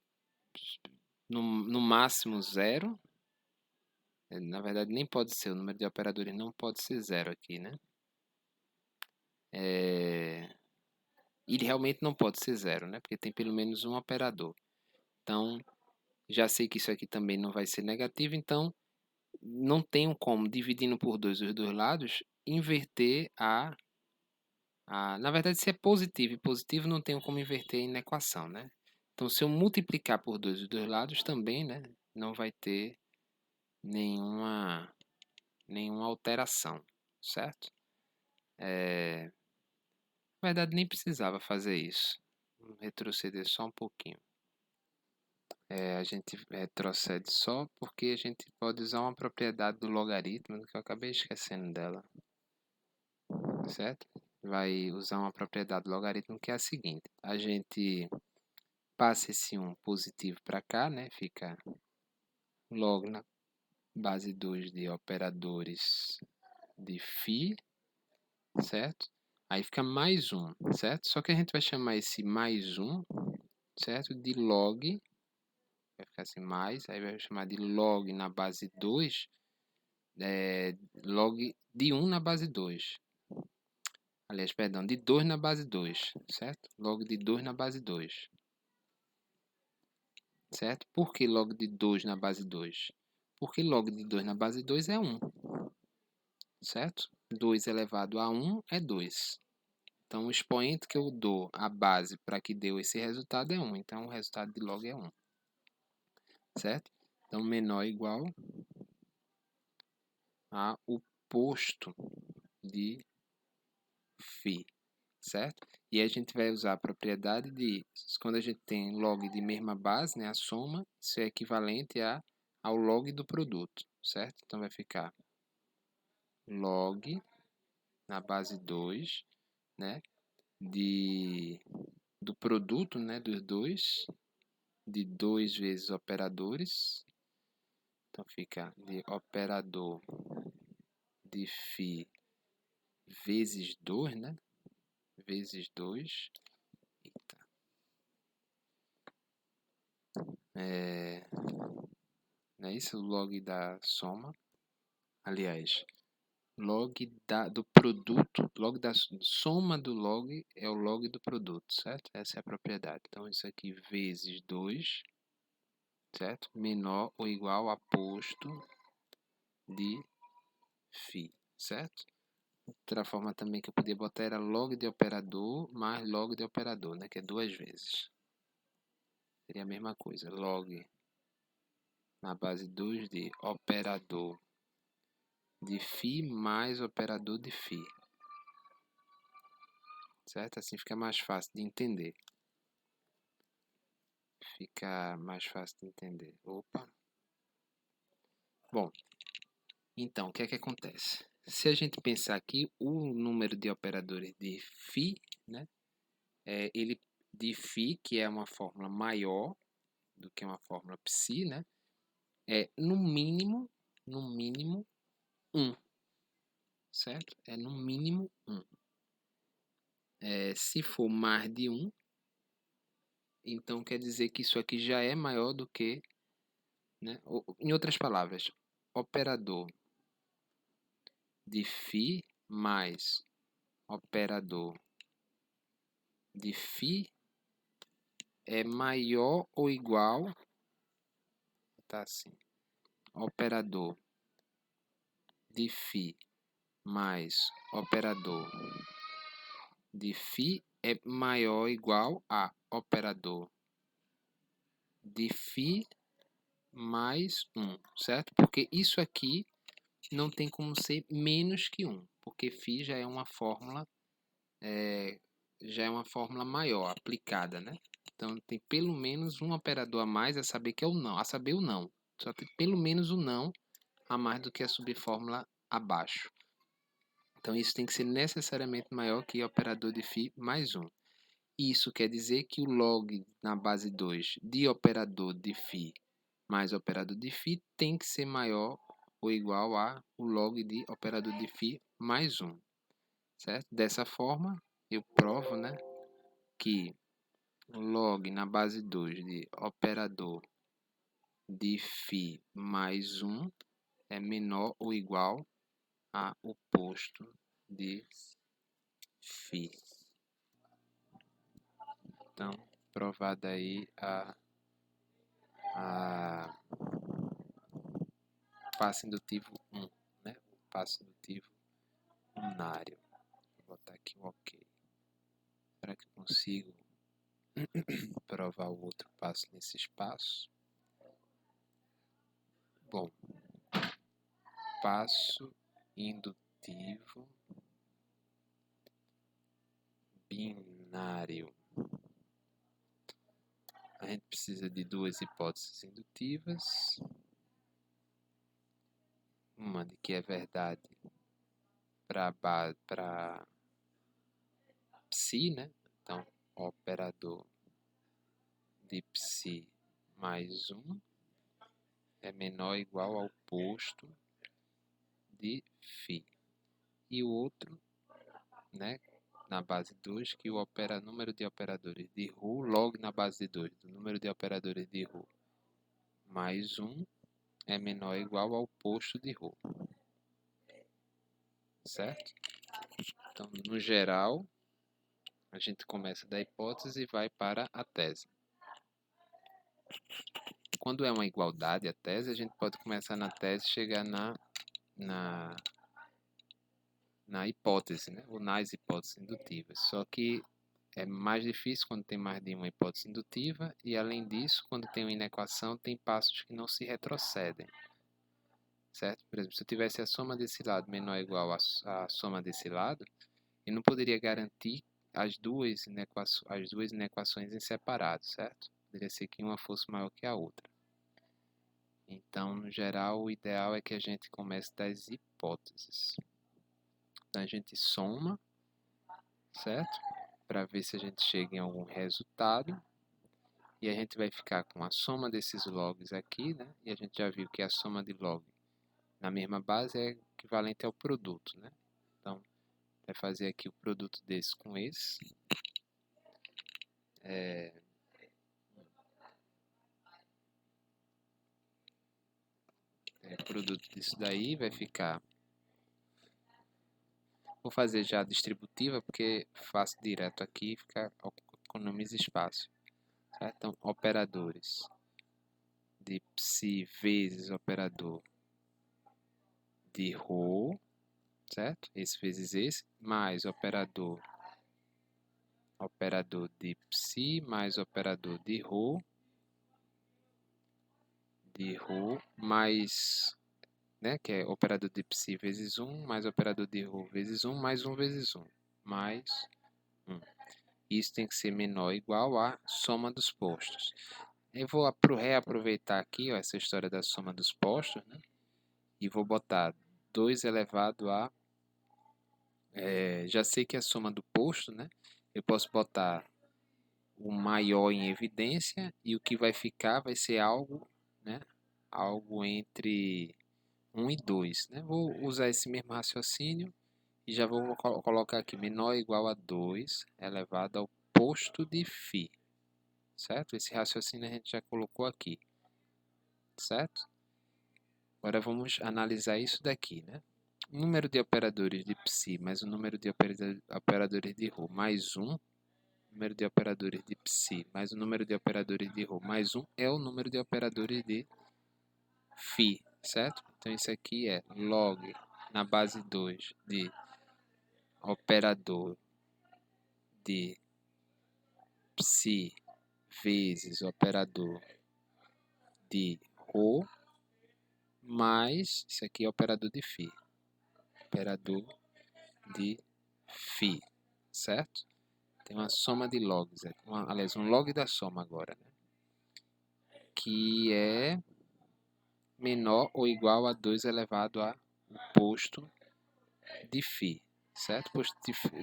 no máximo 0, na verdade nem pode ser, o número de operadores não pode ser 0 aqui, né, ele realmente não pode ser 0, né, porque tem pelo menos um operador. Então, já sei que isso aqui também não vai ser negativo, então não tenho como, dividindo por 2 os dois lados, inverter na verdade, se é positivo e positivo, não tenho como inverter na equação, né? Então, se eu multiplicar por 2 os dois lados, também, né, não vai ter nenhuma alteração, certo? Na verdade, nem precisava fazer isso. Vou retroceder só um pouquinho. A gente retrocede só porque a gente pode usar uma propriedade do logaritmo, que eu acabei esquecendo dela, certo? Vai usar uma propriedade do logaritmo que é a seguinte: a gente passa esse 1 positivo para cá, né? Fica log na base 2 de operadores de φ, certo? Aí fica mais 1, certo? Só que a gente vai chamar esse mais 1, certo? De log, vai ficar assim mais, aí vai chamar de log na base 2, log de 1 na base 2. Aliás, perdão, de 2 na base 2, certo? Log de 2 na base 2. Certo? Por que log de 2 na base 2? Porque log de 2 na base 2 é 1. Certo? 2 elevado a 1 é 2. Então, o expoente que eu dou à base para que deu esse resultado é 1. Então, o resultado de log é 1. Certo? Então, menor ou igual a o posto de φ. Certo? E a gente vai usar a propriedade de, quando a gente tem log de mesma base, né, a soma, isso é equivalente ao log do produto, certo? Então vai ficar log na base 2, né, do produto, né, dos dois, de 2 vezes operadores. Então fica de operador de φ vezes 2, né, vezes 2. Não é isso? Log da soma. Aliás, log do produto, log da soma do log é o log do produto, certo? Essa é a propriedade. Então, isso aqui vezes 2, certo? Menor ou igual a posto de φ, certo? Outra forma também que eu podia botar era log de operador mais log de operador, né? Que é 2 vezes. Seria a mesma coisa. Log na base 2 de operador de φ mais operador de φ. Certo? Assim fica mais fácil de entender. Fica mais fácil de entender. Opa. Bom, então, o que é que acontece? Se a gente pensar aqui, o número de operadores de φ, né? Ele de φ, que é uma fórmula maior do que uma fórmula psi, né? É no mínimo 1, certo? É no mínimo 1. Se for mais de 1, então quer dizer que isso aqui já é maior do que, né? Em outras palavras, operador de φ mais operador de φ é maior ou igual, tá assim, operador de φ mais operador de φ é maior ou igual a operador de φ mais 1, certo? Porque isso aqui não tem como ser menos que 1, porque φ já é uma fórmula maior, aplicada, né? Então tem pelo menos um operador a mais, a saber que é o não, a saber o não. Só tem pelo menos o não a mais do que a subfórmula abaixo. Então isso tem que ser necessariamente maior que o operador de φ mais 1. Isso quer dizer que o log na base 2 de operador de φ mais operador de φ tem que ser maior ou igual a o log de operador de φ mais 1. Certo? Dessa forma, eu provo, né, que o log na base 2 de operador de φ mais 1 é menor ou igual a o posto de φ. Então, provada aí a passo indutivo 1, né? O passo indutivo unário. Vou botar aqui um OK. Será que eu consigo provar o outro passo nesse espaço? Bom, passo indutivo binário. A gente precisa de duas hipóteses indutivas. Uma de que é verdade para psi, né? Então, operador de psi mais 1 é menor ou igual ao posto de φ. E o outro, né, na base 2, que o número de operadores de ρ log na base 2 do número de operadores de ρ mais 1 é menor ou igual ao posto de ρ. Certo? Então, no geral, a gente começa da hipótese e vai para a tese. Quando é uma igualdade a tese, a gente pode começar na tese e chegar na hipótese, né? Ou nas hipóteses indutivas. Só que é mais difícil quando tem mais de uma hipótese indutiva e, além disso, quando tem uma inequação, tem passos que não se retrocedem. Certo? Por exemplo, se eu tivesse a soma desse lado menor ou igual à soma desse lado, eu não poderia garantir as duas inequações em separado, certo? Poderia ser que uma fosse maior que a outra. Então, no geral, o ideal é que a gente comece das hipóteses. Então, a gente soma, certo? Para ver se a gente chega em algum resultado. E a gente vai ficar com a soma desses logs aqui, né? E a gente já viu que a soma de log na mesma base é equivalente ao produto, né? Então, vai fazer aqui o produto desse com esse. O produto disso daí vai ficar... Vou fazer já a distributiva, porque faço direto aqui e economiza espaço. Certo? Então, operadores de psi vezes operador de ρ, certo? Esse vezes esse, mais operador de psi mais operador de ρ mais, né, que é operador de psi vezes 1 mais operador de ρ vezes 1 mais 1 vezes 1 mais 1. Isso tem que ser menor ou igual à soma dos postos. Eu vou reaproveitar aqui, ó, essa história da soma dos postos, né? E vou botar 2 elevado a... já sei que é a soma do posto, né? Eu posso botar o maior em evidência e o que vai ficar vai ser algo, né? Algo entre 1 e 2. Né? Vou usar esse mesmo raciocínio E já vou colocar aqui menor ou igual a 2 elevado ao posto de φ, certo? Esse raciocínio a gente já colocou aqui, certo? Agora vamos analisar isso daqui, né? O número de operadores de psi mais o número de operadores de ρ mais 1, número de operadores de psi mais o número de operadores de ρ mais 1 é o número de operadores de φ, certo? Então isso aqui é log na base 2 de operador de psi vezes operador de ρ mais isso aqui é operador de φ, operador de φ, certo? Tem uma soma de logs, aliás, um log da soma agora, né? Que é menor ou igual a 2 elevado ao posto de φ, certo?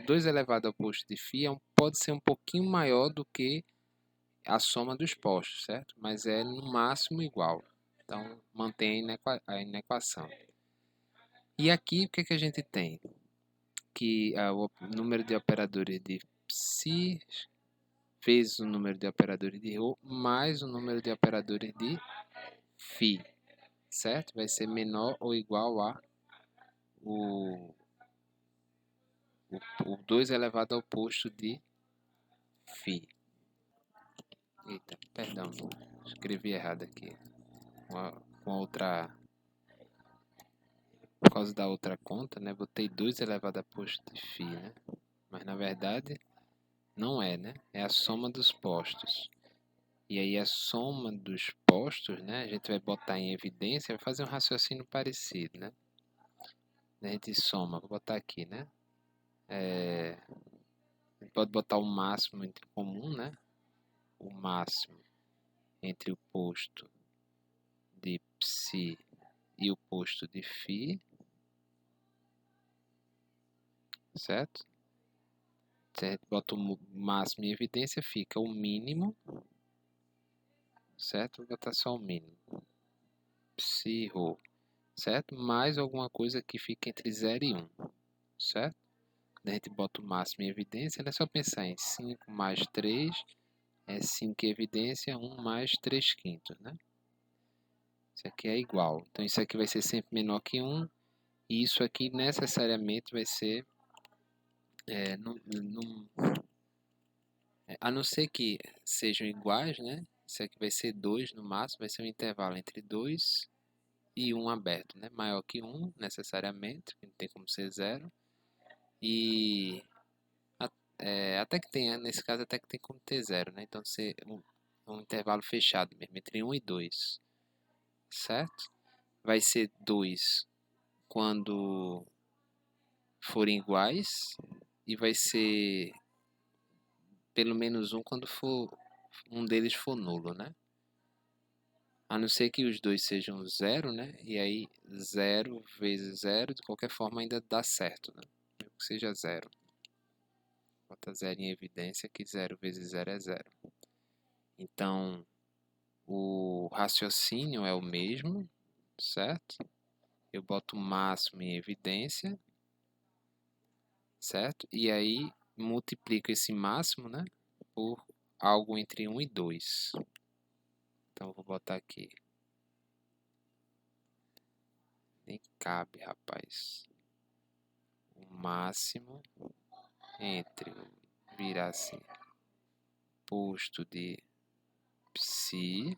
2 elevado ao posto de φ pode ser um pouquinho maior do que a soma dos postos, certo? Mas é no máximo igual. Então, mantém a inequação. E aqui, o que, que a gente tem? Que o número de operadores de psi vezes o número de operadores de ρ mais o número de operadores de φ, certo? Vai ser menor ou igual a o 2 elevado ao posto de φ. Eita, perdão, escrevi errado aqui. Com outra, por causa da outra conta, né? Botei 2 elevado ao posto de φ, né? Mas na verdade não é, né? É a soma dos postos. E aí a soma dos postos, né? A gente vai botar em evidência, vai fazer um raciocínio parecido, né? A gente soma, vou botar aqui, né? A gente pode botar o máximo entre comum, né? O máximo entre o posto de psi e o posto de φ, certo? Se a gente bota o máximo em evidência, fica o mínimo, certo? Vou botar só o mínimo. Psi ρ, certo? Mais alguma coisa que fica entre 0 e 1, certo? A gente bota o máximo em evidência, é só pensar em 5 mais 3 é 5 em evidência, 1 mais 3 quintos, né? Isso aqui é igual. Então isso aqui vai ser sempre menor que 1, e isso aqui necessariamente vai ser, a não ser que sejam iguais, né? Isso aqui vai ser 2 no máximo, vai ser um intervalo entre 2 e 1 aberto, né? Maior que 1 necessariamente, não tem como ser 0. E até que tenha, nesse caso até que tem como ter 0, né? Então ser um intervalo fechado mesmo, entre 1 e 2, certo? Vai ser 2 quando forem iguais e vai ser pelo menos 1 quando um deles for nulo, né? A não ser que os dois sejam 0, né? E aí 0 vezes 0, de qualquer forma ainda dá certo, né? Mesmo que seja 0. Bota 0 em evidência que 0 vezes 0 é 0. Então, o raciocínio é o mesmo, certo? Eu boto o máximo em evidência, certo? E aí multiplico esse máximo, né, por algo entre 1 e 2. Então, vou botar aqui. Nem cabe, rapaz. O máximo entre, virar assim, posto de psi,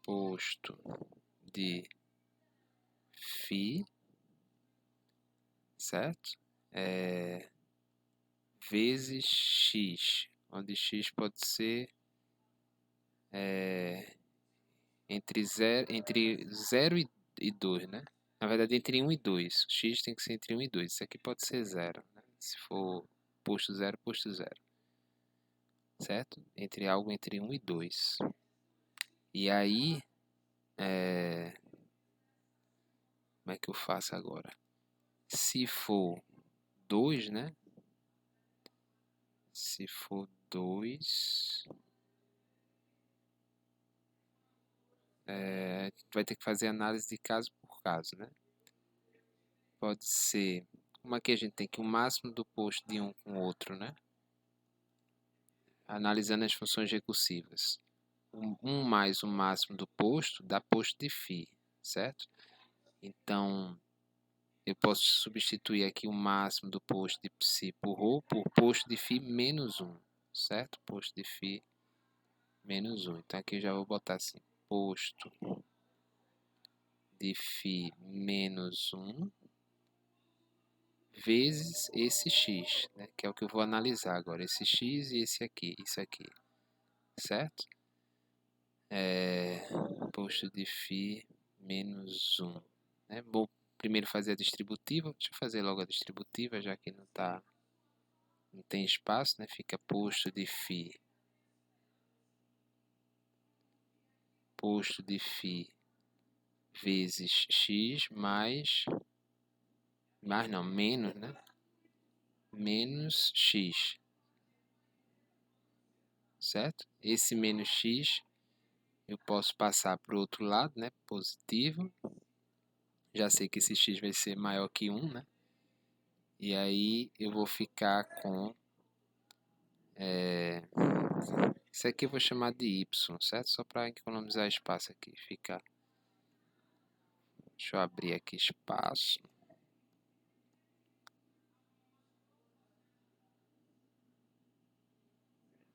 posto de φ, certo? Vezes x, onde x pode ser entre 0 e 2, né? Na verdade, entre 1 e 2. X tem que ser entre 1 e 2. Isso aqui pode ser 0, né? Se for posto 0, posto 0. Certo? Entre algo entre 1 e 2. E aí, como é que eu faço agora? Se for 2, né? Se for 2, vai ter que fazer análise de caso por caso, né? pode ser, como aqui a gente tem que o máximo do posto de um com o outro, né? Analisando as funções recursivas. 1 mais o máximo do posto dá posto de φ, certo? Então, eu posso substituir aqui o máximo do posto de psi por ρ por posto de φ menos 1, certo? Posto de φ menos 1. Então, aqui eu já vou botar assim, posto de φ menos 1 vezes esse x, né? Que é o que eu vou analisar agora, esse x e esse aqui, isso aqui, certo? Posto de φ menos 1, né? Vou primeiro fazer a distributiva, deixa eu fazer logo a distributiva, já que não tem espaço, né? Fica posto de φ vezes x menos, né? Menos x, certo? Esse menos x eu posso passar para o outro lado, né? Positivo. Já sei que esse x vai ser maior que 1, né? E aí eu vou ficar com... isso aqui eu vou chamar de y, certo? Só para economizar espaço aqui. Deixa eu abrir aqui espaço.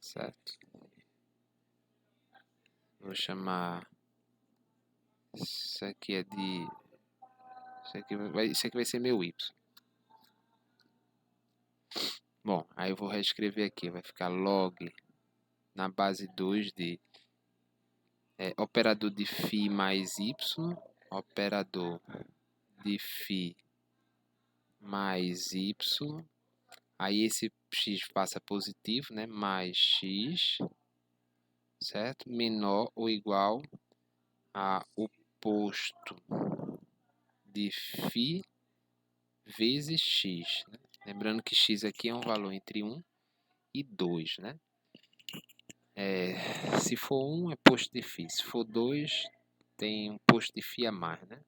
Certo? Vou chamar... Isso aqui é de... Isso aqui vai ser meu y. Bom, aí eu vou reescrever aqui. Vai ficar log na base 2 de operador de φ mais y, operador de φ mais y, aí esse x passa positivo, né? Mais x, certo? Menor ou igual a o posto de φ vezes x, né? Lembrando que x aqui é um valor entre 1 e 2, né? Se for 1 é posto de φ, se for 2 tem um posto de φ a mais, né?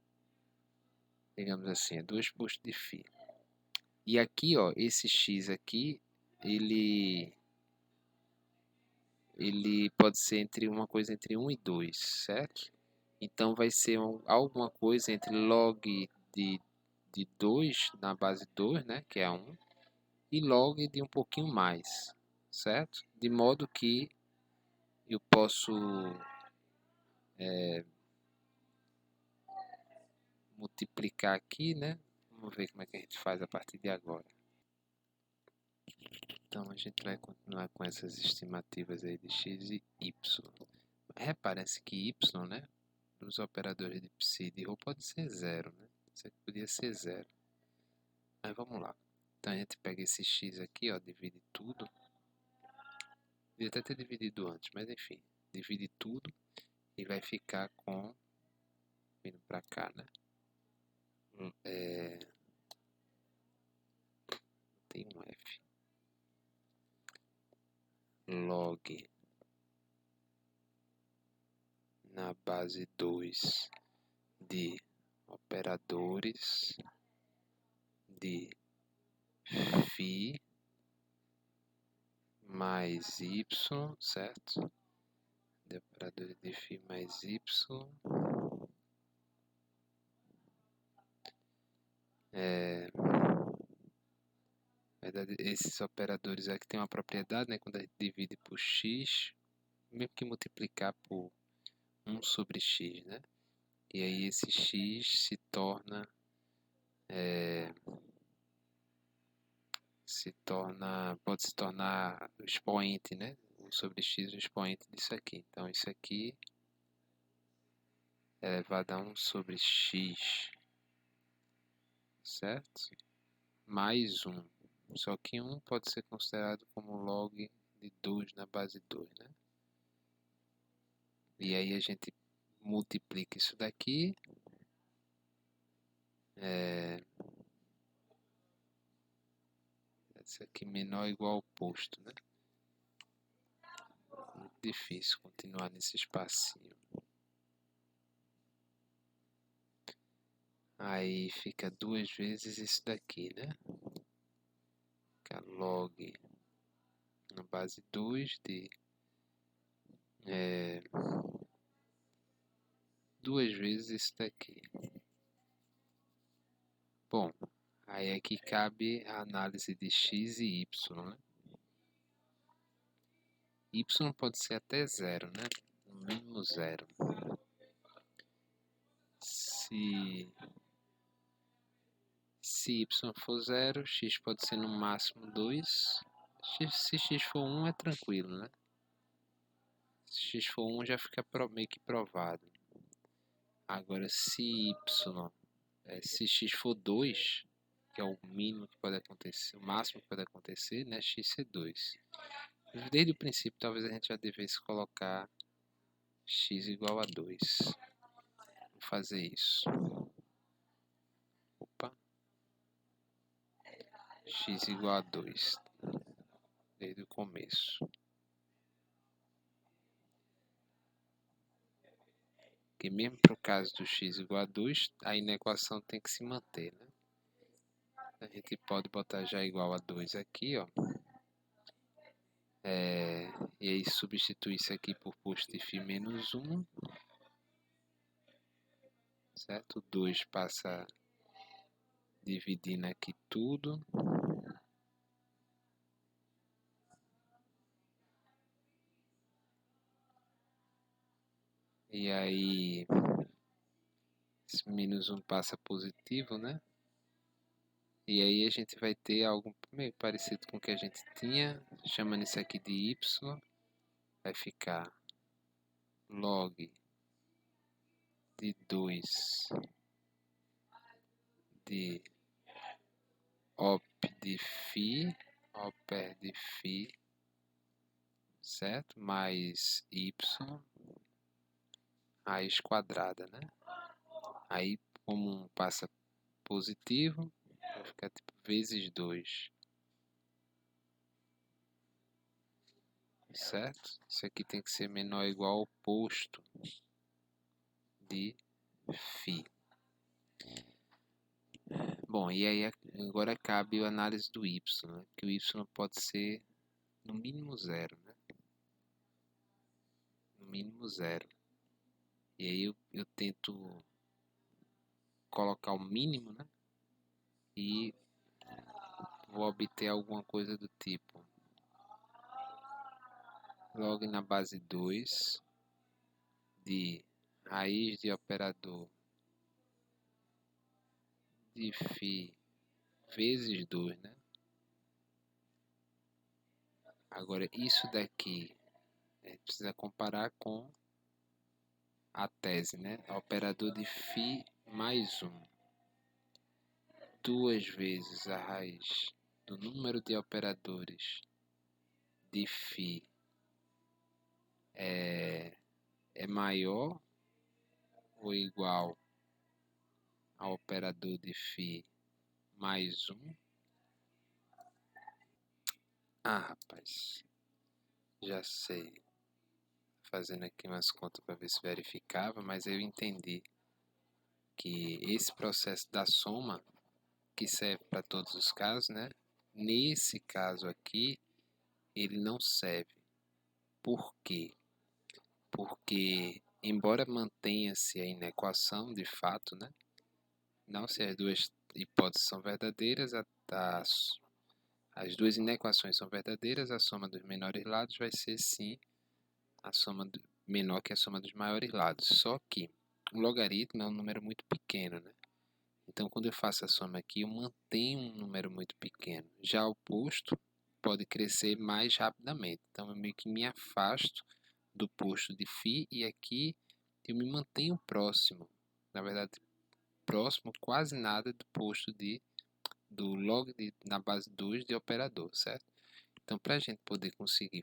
Digamos assim, é 2 postos de φ. E aqui, ó, esse x aqui, ele pode ser entre uma coisa entre 1 e 2, certo? Então vai ser alguma coisa entre log de 2 na base 2, né, que é 1, e log de um pouquinho mais, certo? De modo que eu posso multiplicar aqui, né? Vamos ver como é que a gente faz a partir de agora. Então a gente vai continuar com essas estimativas aí de x e y. Reparem-se que y, né, dos operadores de psi de ρ pode ser 0, né? Isso aqui podia ser 0. Mas vamos lá. Então a gente pega esse x aqui, ó, divide tudo. Devia até ter dividido antes, mas enfim. Divide tudo e vai ficar com... vindo para cá, né? Tem um f. Log na base 2 de operadores de φ mais y, certo? De operadores de φ mais y. Na verdade, esses operadores aqui tem uma propriedade, né? Quando a gente divide por x, mesmo que multiplicar por 1 sobre x, né? E aí esse x pode se tornar o expoente, né? 1 sobre x o expoente disso aqui. Então isso aqui é elevado a 1 sobre x, certo? Mais 1. Só que 1 pode ser considerado como log de 2 na base 2, né? E aí a gente multiplica isso daqui. Isso aqui menor ou igual ao oposto, né? Muito difícil continuar nesse espacinho. Aí fica 2 vezes isso daqui, né? Fica log na base 2 de 2 vezes isso daqui. Bom, aí aqui cabe a análise de x e y, né? Y pode ser até 0, né? No mínimo 0. Se y for 0, x pode ser no máximo 2. Se x for 1 é tranquilo, né? Se x for 1 já fica meio que provado. Agora se x for 2, que é o mínimo que pode acontecer, o máximo que pode acontecer, né? X ser 2. Desde o princípio, talvez a gente já devesse colocar x igual a 2. Vou fazer isso. Opa. X igual a 2. Desde o começo. Porque mesmo para o caso do x igual a 2, a inequação tem que se manter, né? A gente pode botar já igual a 2 aqui, ó. E aí substituir isso aqui por posto de φ menos 1. Certo? O 2 passa dividindo aqui tudo. E aí, esse menos 1 passa positivo, né? E aí a gente vai ter algo meio parecido com o que a gente tinha, chamando isso aqui de y. Vai ficar log de 2 de op de φ, op de φ, certo? Mais y raiz quadrada, né? Aí, como um passa positivo, vai ficar tipo vezes 2, certo? Isso aqui tem que ser menor ou igual ao posto de φ. Bom, e aí agora cabe a análise do y, né? Que o y pode ser no mínimo 0, né? No mínimo 0. E aí eu tento colocar o mínimo, né? E vou obter alguma coisa do tipo log na base 2 de raiz de operador de φ vezes 2, né? Agora isso daqui a gente precisa comparar com a tese, né? Operador de φ mais 1. 2 vezes a raiz do número de operadores de φ é maior ou igual ao operador de φ mais 1. Ah, rapaz, já sei. Fazendo aqui umas contas para ver se verificava, mas eu entendi que esse processo da soma, que serve para todos os casos, né? Nesse caso aqui, ele não serve. Por quê? Porque, embora mantenha-se a inequação, de fato, né? Não se as duas hipóteses são verdadeiras, as duas inequações são verdadeiras, a soma dos menores lados vai ser, sim, a soma menor que a soma dos maiores lados. Só que o logaritmo é um número muito pequeno, né? Então, quando eu faço a soma aqui, eu mantenho um número muito pequeno. Já o posto pode crescer mais rapidamente. Então, eu meio que me afasto do posto de φ e aqui eu me mantenho próximo. Na verdade, próximo quase nada do posto do log na base 2 de operador, certo? Então, para a gente poder conseguir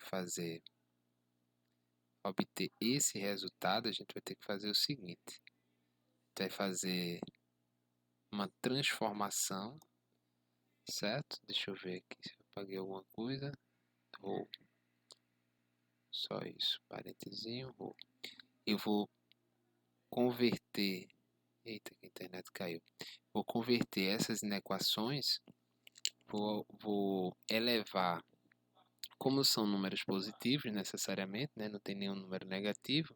obter esse resultado, a gente vai ter que fazer o seguinte. Vai fazer uma transformação, certo? Deixa eu ver aqui se eu apaguei alguma coisa. Vou. Só isso, parentezinho. Eu vou converter Eita, que a internet caiu. Vou converter essas inequações, vou elevar, como são números positivos necessariamente, né? Não tem nenhum número negativo,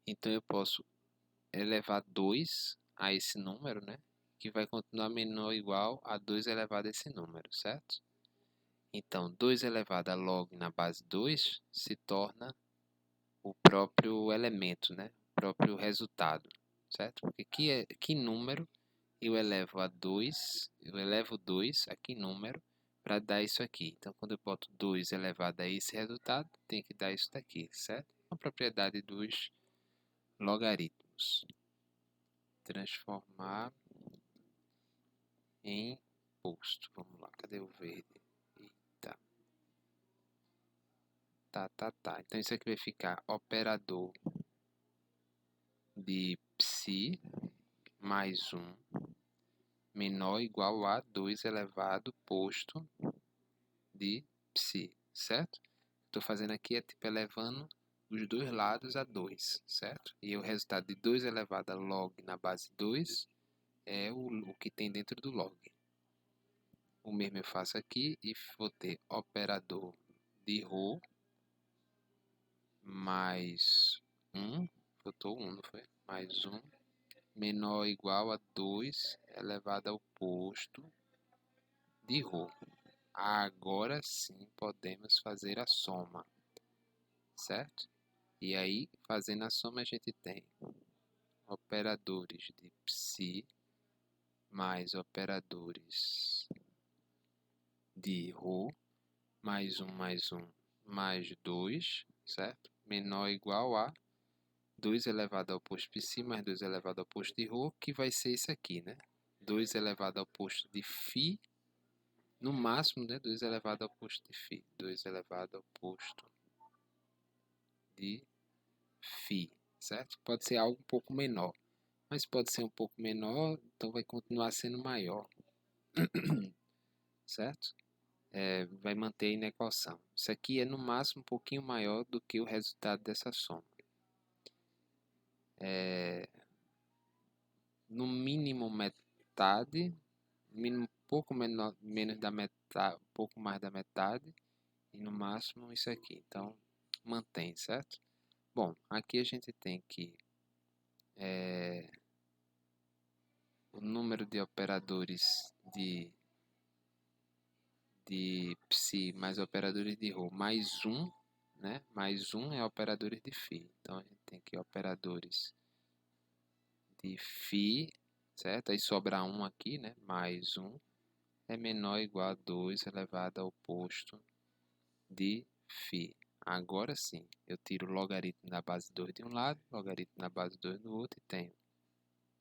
então eu posso elevar 2 a esse número, né? Que vai continuar menor ou igual a 2 elevado a esse número, certo? Então, 2 elevado a log na base 2 se torna o próprio elemento, né? O próprio resultado, certo? Porque que número eu elevo a 2, eu elevo 2 a que número para dar isso aqui. Então, quando eu boto 2 elevado a esse resultado, tem que dar isso daqui, certo? A propriedade dos logaritmos. Transformar em posto. Vamos lá, cadê o verde? Eita. Tá. Então, isso aqui vai ficar operador de psi mais 1 menor ou igual a 2 elevado posto de psi, certo? Estou fazendo aqui é tipo elevando os dois lados a 2, certo? E o resultado de 2 elevado a log na base 2 é o que tem dentro do log. O mesmo eu faço aqui e vou ter operador de ρ mais 1, botou 1, não foi? Mais 1 menor ou igual a 2 elevado ao posto de ρ. Agora sim podemos fazer a soma, certo? E aí, fazendo a soma, a gente tem operadores de psi mais operadores de ρ, mais 1 mais 2, certo? Menor ou igual a 2 elevado ao posto psi mais 2 elevado ao posto de ρ, que vai ser isso aqui, né? 2 elevado ao posto de φ, no máximo, né? 2 elevado ao posto de φ. 2 elevado ao posto de φ, certo? Pode ser algo um pouco menor, mas pode ser um pouco menor, então vai continuar sendo maior, certo? Vai manter a inequação. Isso aqui é no máximo um pouquinho maior do que o resultado dessa soma. No mínimo metade, mínimo um pouco menos da metade, um pouco mais da metade, e no máximo isso aqui. Então, mantém, certo? Bom, aqui a gente tem que o número de operadores de psi mais operadores de ρ mais 1, né? Mais 1 é operadores de φ. Então, a gente tem que operadores de φ, certo? Aí sobra 1 aqui, né? Mais 1 é menor ou igual a 2 elevado ao posto de φ. Agora sim, eu tiro o logaritmo na base 2 de um lado, logaritmo na base 2 do outro e tenho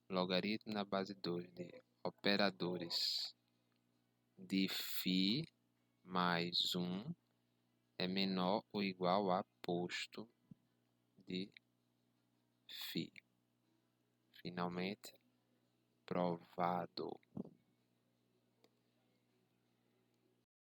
logaritmo na base 2 de operadores de φ mais 1 é menor ou igual a posto de φ. Finalmente, provado.